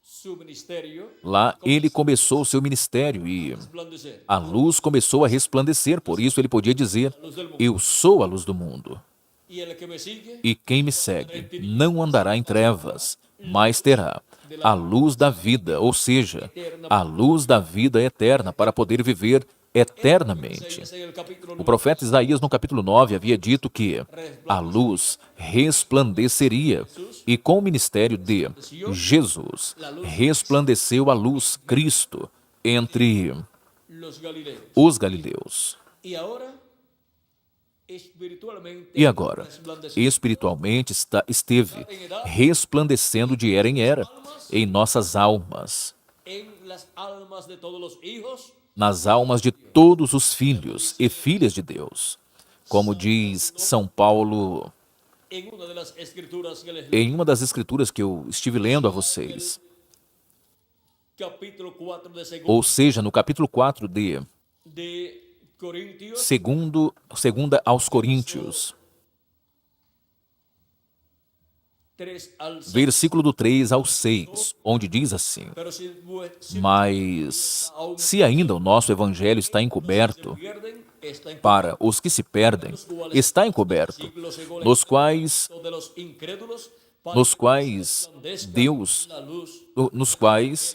su ministerio Lá ele começou o seu ministério e a resplandecer. a luz começou a resplandecer, por isso ele podia dizer, eu sou a luz do mundo, Y el que me sigue e quem me segue não andará em trevas, mas terá a luz da vida, ou seja, a luz da vida eterna, para poder viver eternamente. en el capítulo O profeta Isaías, no capítulo 9, havia dito que a luz resplandeceria, e com o ministério de Jesus, resplandeceu a luz, Cristo, entre los Galileos. os galileus. Y ahora espiritualmente E agora, resplandeció espiritualmente esteve resplandecendo de era em era em nossas almas, en las almas de todos los hijos, nas almas de todos os filhos e filhas de Deus. Como diz São Paulo en una de las escrituras que les em uma das escrituras que eu estive lendo a vocês, capítulo 4 de ou seja, no capítulo 4 de Corintios, segunda aos Coríntios, 3 al 6. versículo do 3 ao 6, onde diz assim, Pero si mas se ainda o nosso evangelho está encoberto, pierden, está en para os que se perdem, está encoberto, siglos según nos quais de los incrédulos, nos quais Deus, la luz nos quais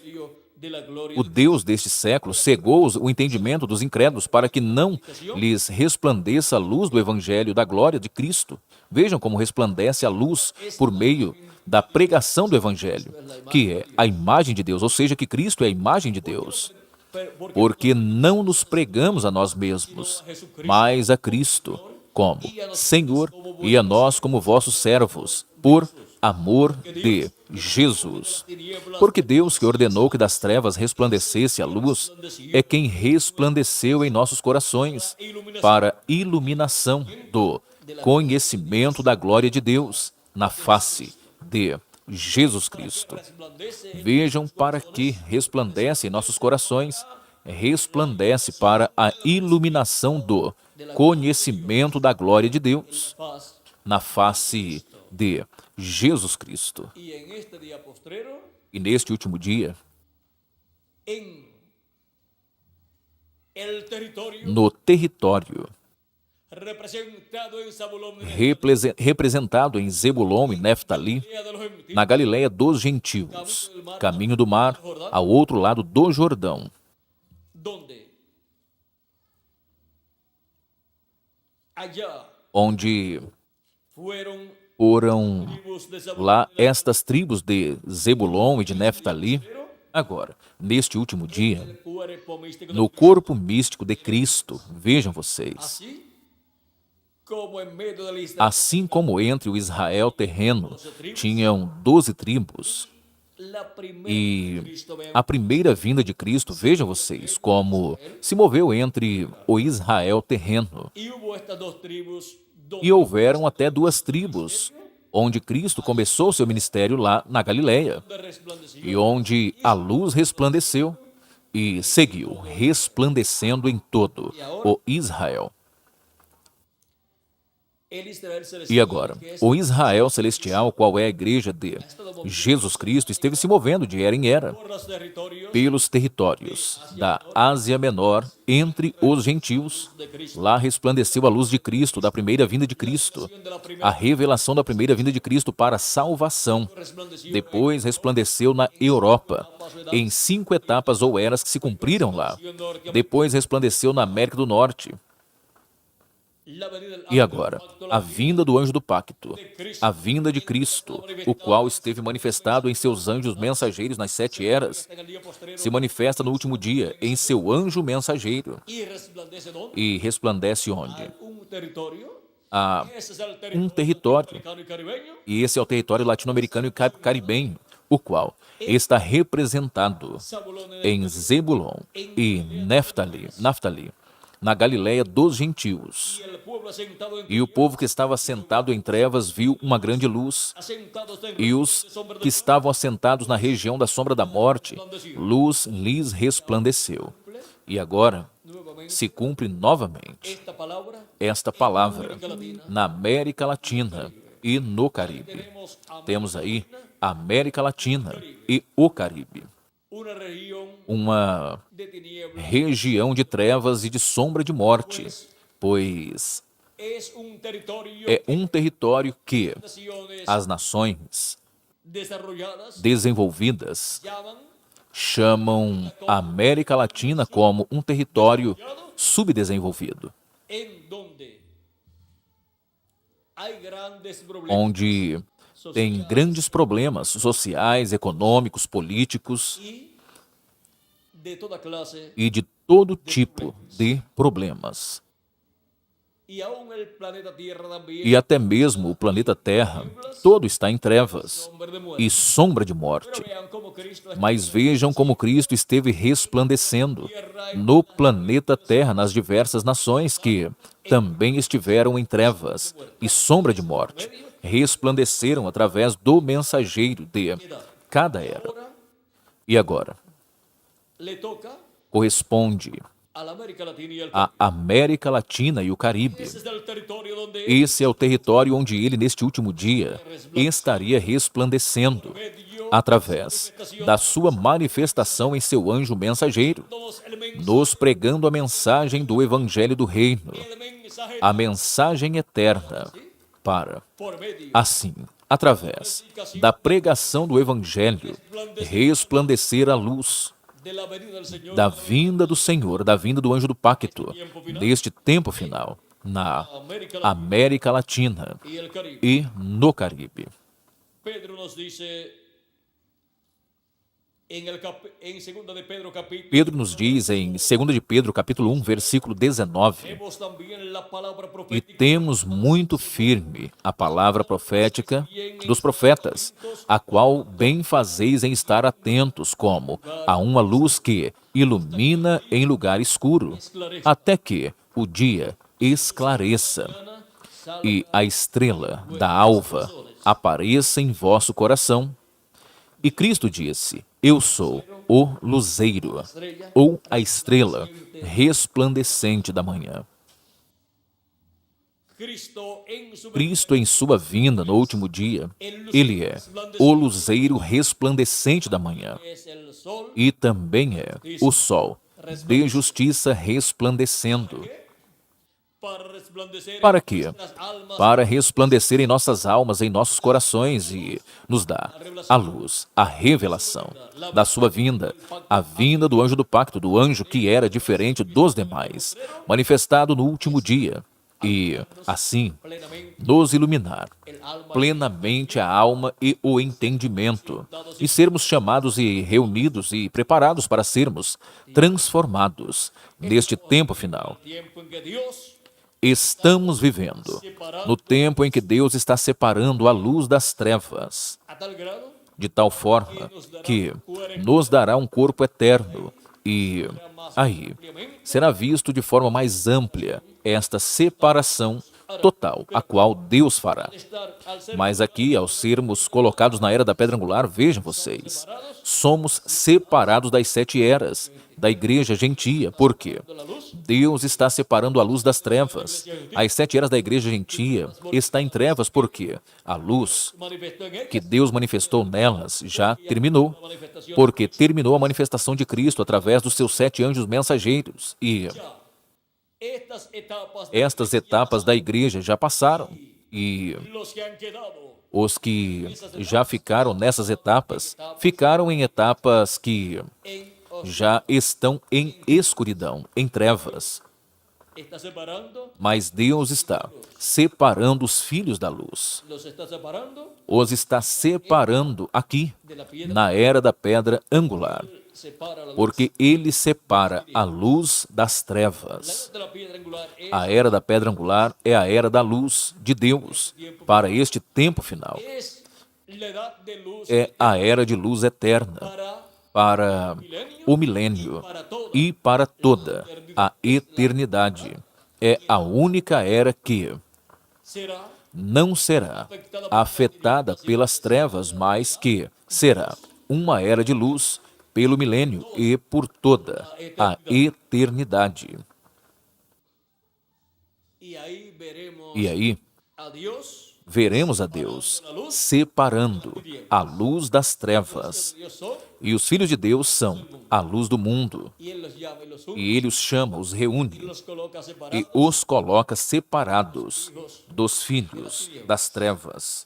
de la gloria o Deus deste século cegou o entendimento dos incrédulos para que não lhes resplandeça a luz do evangelho da glória de Cristo. Vejam como resplandece a luz por meio da pregação do evangelho, que é a imagem de Deus, ou seja, que Cristo é a imagem de Deus. porque Porque não nos pregamos a nós mesmos, mas a Cristo como Senhor e a nós como vossos servos, por amor de Jesus. Porque Deus, que ordenou que das trevas resplandecesse a luz, é quem resplandeceu em nossos corações para iluminação do conhecimento da glória de Deus na face de Jesus Cristo. resplandece Vejam para que resplandece em nossos corações resplandece para a iluminação do conhecimento da glória de Deus Paz. na face de Jesus Cristo. Y en este día postrero, E neste último dia, en el territorio no território representado en Zabulón, representado em Zebulon e Neftali, de los gentiles, na Galiléia dos gentios, caminho do mar, ao outro lado do Jordão, donde allá onde fueron foram tribus de Zabulón, lá estas tribus de Zebulon e de Neftali. Agora, neste último dia, cuerpo místico de no corpo místico de Cristo, vejam vocês, así como en medio del Israel, assim como entre o Israel terreno tinham 12 tribos, la primera e Cristo, vean, a primeira vinda de Cristo, vejam vocês, como se moveu entre o Israel terreno. y hubo estas dos tribus donde E houveram até 2 tribos, onde Cristo começou seu ministério lá na Galiléia, resplandeció e onde a luz resplandeceu e seguiu resplandecendo em todo o Israel. el Israel E celestial, agora, que es o Israel celestial, qual é a igreja de Jesus Cristo, esteve se movendo de era em era por los territorios pelos territórios da Ásia Menor entre os gentios. Lá resplandeceu a luz de Cristo, da primeira vinda de Cristo, de la primera, a revelação da primeira vinda de Cristo para a salvação. resplandeció Depois resplandeceu na Europa, em 5 etapas ou eras que se cumpriram lá. en norte, Depois resplandeceu na América do Norte. la venida del E agora, a vinda do anjo do pacto, a vinda de Cristo, o qual esteve manifestado em seus anjos mensageiros nas 7 eras, en el día postrero se manifesta no último dia em seu anjo mensageiro y resplandece donde e resplandece onde? un territorio, A ese es el um território, americano y caribeño, e esse é o território latino-americano e caribenho, o qual está representado Zabulón em Zebulon e Naftali, na Galiléia dos gentios. y el pueblo asentado en E o povo que estava sentado em trevas viu uma grande luz, asentados en e os que estavam assentados na região da sombra da morte, luz lhes resplandeceu. E agora nuevamente se cumpre novamente esta palabra. esta palavra na América Latina e no Caribe. Tenemos a Temos aí a América Latina e o Caribe, una región uma de tinieblas, região de trevas e de sombra de morte, pois es un territorio é um território que de naciones as nações desarrolladas desenvolvidas llaman chamam a América Latina como um território subdesenvolvido, en donde hay grandes problemas onde tem grandes problemas sociais, econômicos, políticos y de toda clase, e de todo tipo de problemas. y aún el planeta Tierra también, E até mesmo o planeta Terra, todo está em trevas hombre de muerte. e sombra de morte. Vean cómo Cristo es Mas vejam como Cristo esteve resplandecendo no planeta Terra, nas diversas nações que também estiveram em trevas e sombra de morte, resplandeceram através do mensageiro de cada era. E agora, le toca corresponde a la América Latina y el à América Latina e o Caribe. Ese es el territorio donde Esse é o território onde ele, neste último dia, estaria resplandecendo através da sua manifestação em seu anjo mensageiro, nos pregando a mensagem do Evangelho do Reino, el mensaje a mensagem eterna, para, por medio assim, através da pregação do Evangelho, resplandecer a luz de la venida del Señor da vinda do Senhor, da vinda do anjo do pacto, neste tempo final, na América Latina y el Caribe. e no Caribe. Pedro nos dice en segunda de Pedro capítulo Pedro nos diz em 2 de Pedro, capítulo 1, versículo 19, vemos también la palabra e profética temos muito firme a palavra profética dos profetas, a qual bem fazeis em estar atentos como a uma luz que ilumina em lugar escuro, até que o dia esclareça e a estrela da alva apareça em vosso coração. E Cristo disse: Eu sou o luzeiro, ou a estrela resplandecente da manhã. Cristo, em sua vinda no último dia, Ele é o luzeiro resplandecente da manhã e também é o sol de justiça resplandecendo. Para quê? Para resplandecer em nossas almas, em nossos corações e nos dar a luz, a revelação da sua vinda, a vinda do anjo do pacto, do anjo que era diferente dos demais, manifestado no último dia, e, assim, nos iluminar plenamente a alma e o entendimento, e sermos chamados e reunidos e preparados para sermos transformados neste tempo final. Estamos vivendo no tempo em que Deus está separando a luz das trevas, de tal forma que nos dará um corpo eterno e aí será visto de forma mais ampla esta separação total, a qual Deus fará. Mas aqui, ao sermos colocados na era da pedra angular, vejam vocês, somos separados das 7 eras da igreja gentia. Por quê? Deus está separando a luz das trevas. As 7 eras da igreja gentia está em trevas porque a luz que Deus manifestou nelas já terminou, porque terminou a manifestação de Cristo através dos seus 7 anjos mensageiros. E estas etapas da igreja já passaram, e os que já ficaram nessas etapas, ficaram em etapas que já estão em escuridão, em trevas. Mas Deus está separando os filhos da luz. Os está separando aqui, na era da pedra angular. Porque Ele separa a luz das trevas. A era da pedra angular é a era da luz de Deus para este tempo final. É a era de luz eterna para o milênio e para toda a eternidade. É a única era que não será afetada pelas trevas, mas que será uma era de luz pelo milênio e por toda a eternidade. E aí, veremos a Deus separando a luz das trevas. E os filhos de Deus são a luz do mundo. E Ele os chama, os reúne e os coloca separados dos filhos das trevas.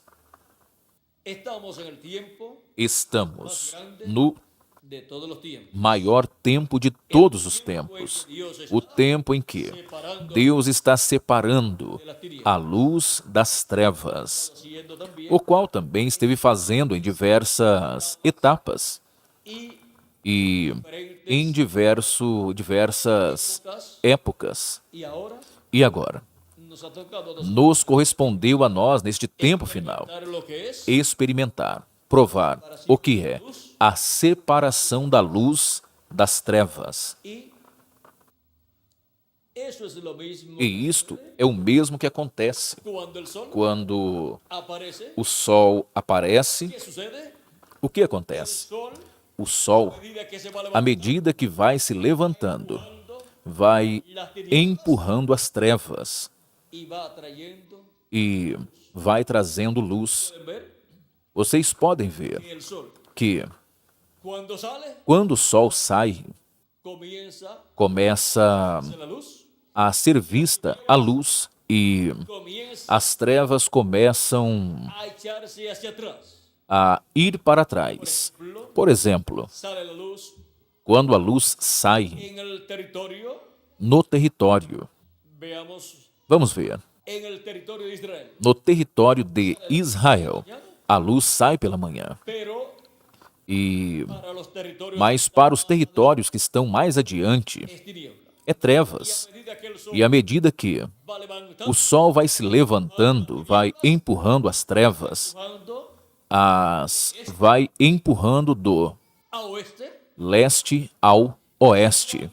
Estamos no maior tempo de todos os tempos, o tempo em que Deus está separando a luz das trevas, o qual também esteve fazendo em diversas etapas e em diversas épocas. E agora, nos correspondeu a nós, neste tempo final, experimentar, provar o que é a separação da luz das trevas. E isto é o mesmo que acontece quando o sol aparece. O que acontece? O sol, à medida que vai se levantando, vai empurrando as trevas e vai trazendo luz. Vocês podem ver que quando o sol sai, começa a ser vista a luz e as trevas começam a ir para trás. Por exemplo, quando a luz sai no território, vamos ver, no território de Israel, a luz sai pela manhã. Mas para os territórios que estão mais adiante, é trevas. E à medida que o sol vai se levantando, vai empurrando as trevas, vai empurrando do leste ao oeste.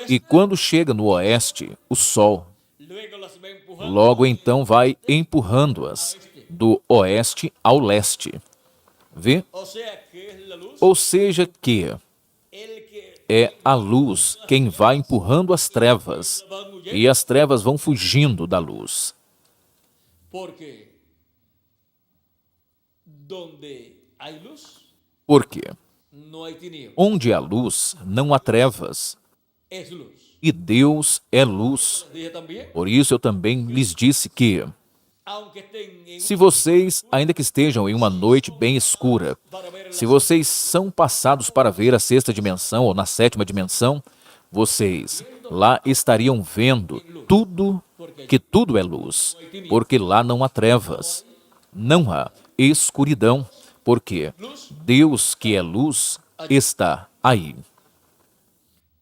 E quando chega no oeste, o sol, logo então vai empurrando-as do oeste ao leste. Vê? O sea que es la luz Ou seja que el que é a luz quem vai empurrando as trevas, van huyendo, e as trevas vão fugindo da luz. porque donde hay luz Por quê? no hay tinieblas, Onde há luz, não há trevas, es luz. e Deus é luz. Dije también, Por isso eu também lhes disse que, aunque estén en se vocês, ainda que estejam em uma noite bem escura, para ver se vocês são passados para ver a sexta dimensão ou na sétima dimensão, vocês lá estariam vendo tudo, que tudo é luz, porque lá não há trevas, não há escuridão, porque Deus, que é luz, está aí.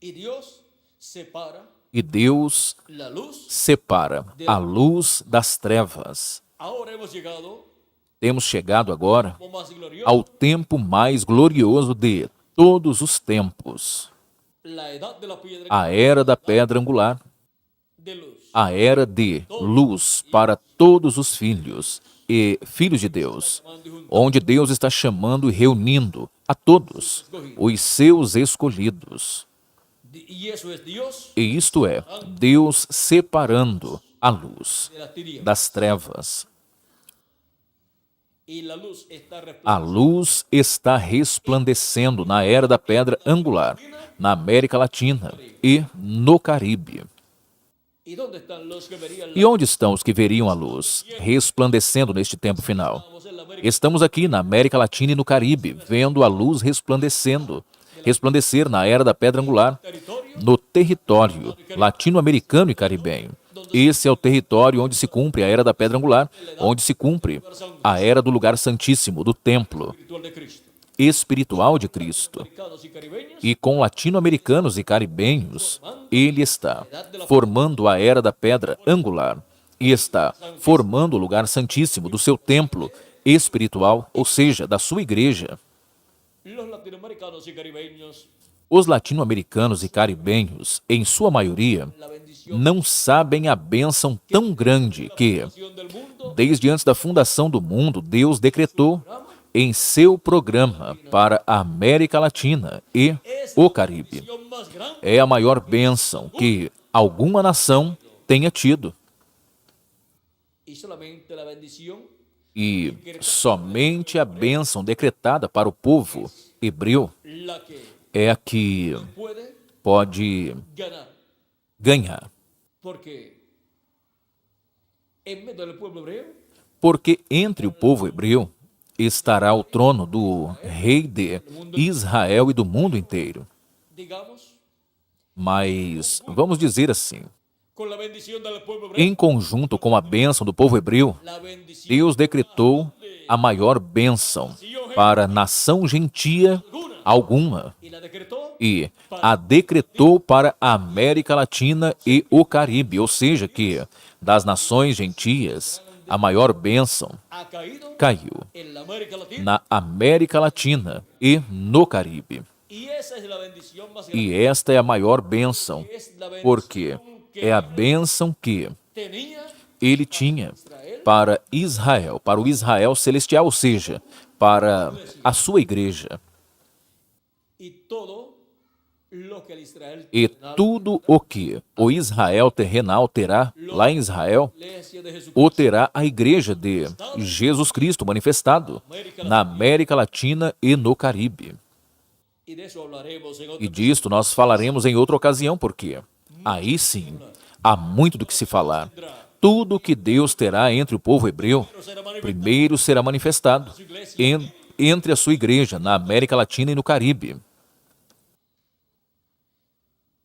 y Dios separa E Deus la luz. separa a luz das trevas. Ahora hemos llegado Temos chegado agora como más glorioso, ao tempo mais glorioso de todos os tempos, la edad de la piedra a era da pedra angular, de luz. a era de luz para todos os filhos e filhos de Deus, onde Deus está chamando e reunindo a todos os seus escolhidos. Y eso es Dios E isto é, Deus separando a luz de las tinieblas. das trevas. Y la luz está A luz está resplandecendo na era da pedra angular, na América Latina e no Caribe. ¿Y dónde están los que verían E onde estão os que veriam a luz resplandecendo neste tempo final? Estamos aqui na América Latina e no Caribe, vendo a luz resplandecer na era da pedra angular, no território latino-americano e caribenho. Esse é o território onde se cumpre a era da pedra angular, onde se cumpre a era do lugar santíssimo, do templo espiritual de Cristo? espiritual de Cristo. Americanos y caribeños, E com latino-americanos e caribenhos, ele está formando a era da pedra angular e está formando o lugar santíssimo do seu templo espiritual, ou seja, da sua igreja. los latinoamericanos y caribeños, Os latino-americanos e caribenhos, em sua maioria, la bendición não sabem a bênção tão grande que, del mundo, desde antes da fundação do mundo, Deus decretou em seu programa para a América Latina e o Caribe. bendición más grande. É a maior bênção que alguma nação tenha tido. Y solamente la bendición E somente a bênção decretada para o povo hebreu la que é a que puede pode ganar. ganhar. Porque en medio del pueblo hebreo Porque entre o povo hebreu estará o trono do rei de Israel e do mundo inteiro. digamos, Mas, vamos dizer assim, con la bendición del pueblo hebreo, em conjunto com a bênção do povo hebreu, la bendición Deus decretou a maior bênção para a nação gentia alguma y la decretó e a decretou para a América Latina e o Caribe, ou seja, que das nações gentias a maior bênção ha caído caiu en la América Latina. na América Latina e no Caribe. Y esa es la bendición más grande. E esta é a maior bênção, Es la bendición porque que é a bênção que tenía ele tinha para Israel, para o Israel celestial, ou seja, para a sua igreja. y todo lo que el Israel E tudo o que o Israel terrenal terá lá em Israel, iglesia de Jesucristo o terá a igreja de Jesus Cristo manifestado na América Latina e no Caribe. y de eso hablaremos en otro. E disto nós falaremos em outra ocasião, porque aí sim há muito do que se falar. Tudo o que Deus terá entre o povo hebreu, primeiro será manifestado entre a sua igreja na América Latina e no Caribe.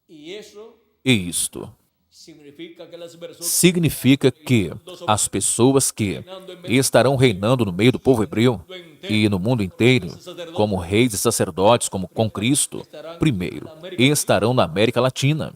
Y eso E isto significa que las personas significa que as pessoas que estarão reinando no meio do povo hebreu e no mundo inteiro, como reis e sacerdotes, como com Cristo, primeiro estarão na América Latina.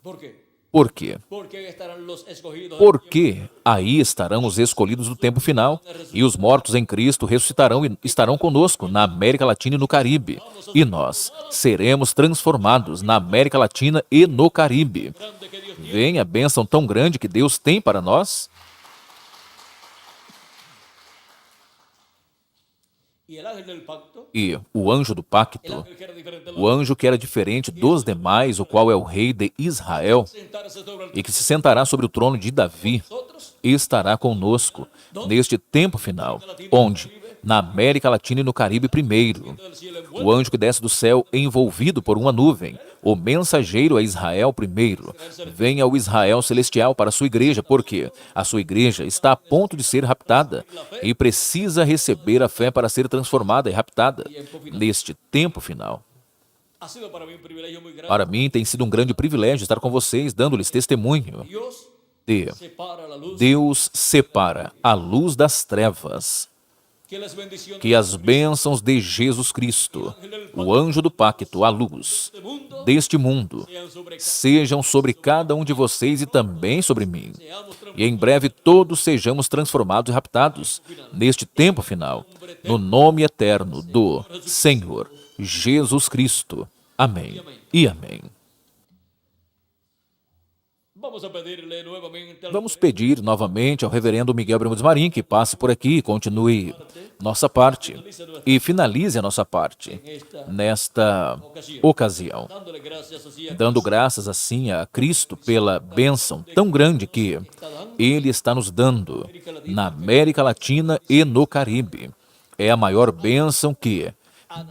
¿por qué? Por quê? Porque ahí estarán los escogidos. Porque aí estarão os escolhidos do tempo final, e os mortos em Cristo ressuscitarão e estarão conosco na América Latina e no Caribe. E nós seremos transformados na América Latina e no Caribe. Grande que Dios Vem a bênção tão grande que Deus tem para nós. Y el ángel del pacto, E o anjo do el pacto, ángel que era diferente del o anjo que era diferente dos demais, o qual é o rei de Israel, sentarse sobre el e que se sentará sobre o trono de Davi, nosotros, estará conosco neste tempo final, onde? Na América Latina e no Caribe primeiro. del cielo O envuelto, anjo que desce do céu envolvido por uma nuvem. O mensageiro a Israel primeiro. Vem ao Israel celestial para a sua igreja, porque a sua igreja está a ponto de ser raptada e precisa receber a fé para ser transformada e raptada neste tempo final. ha sido para mí un privilegio muy grande. Para mim tem sido um grande privilégio estar com vocês, dando-lhes testemunho Dios de separa la luz, Deus separa a luz das trevas, que las bendiciones que as bênçãos de Jesus Cristo, o anjo do pacto, a luz del mundo deste mundo, sean sobre sejam sobre cada um de vocês e também sobre mim. seamos E em breve todos sejamos transformados e raptados neste tempo final, no nome eterno do Senhor Jesus Cristo. Amém e amém. Vamos a pedirle nuevamente al Vamos pedir novamente ao reverendo Miguel Bremos Marim que passe por aqui e continue nossa parte e finalize a nossa parte nesta ocasião, dándole gracias así a dando graças assim a Cristo pela bênção tão grande que Ele está nos dando na América Latina e no Caribe. É a maior bênção que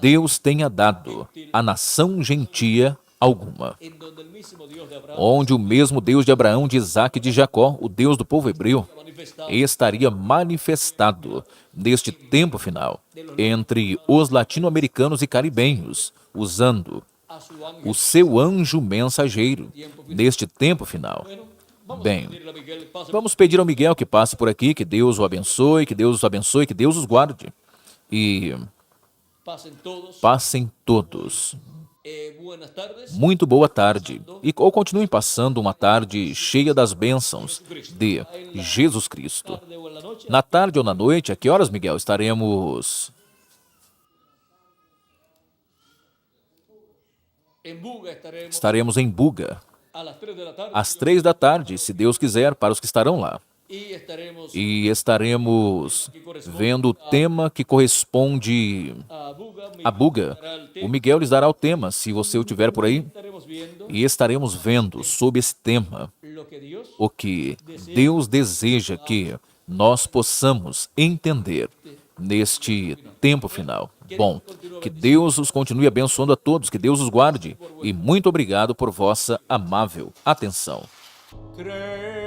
Deus tenha dado a nação gentia alguma, en donde el mismo Dios de Abraham onde o mesmo Deus de Abraão, de Isaque e de Jacó, o Deus do povo hebreu, manifestado estaria manifestado neste tempo final entre os latino-americanos e caribenhos, usando a su ángel. o seu anjo mensageiro neste tempo final. Vamos Bem, a pedirle a Miguel, pase vamos pedir ao Miguel que passe por aqui, que Deus o abençoe, que Deus os abençoe, que Deus os guarde. E pasen todos. passem todos Buenas tardes. muito boa tarde. Ou continuem passando uma tarde cheia das bênçãos de Jesus Cristo. Tarde o en la noche. Na tarde ou na noite, a que horas, Miguel, estaremos? En Buga estaremos Estaremos em Buga, a las 3 de la tarde. às 3 da tarde, se Deus quiser, para os que estarão lá. Y estaremos E estaremos vendo o tema que corresponde a Buga. a Buga. O Miguel lhes dará o tema, se você o tiver por aí. Estaremos viendo E estaremos vendo sobre esse tema lo que Dios o que Deus deseja que nós possamos entender neste tempo final. Bom, que Deus os continue abençoando a todos, que Deus os guarde e muito obrigado por vossa amável atenção. cree.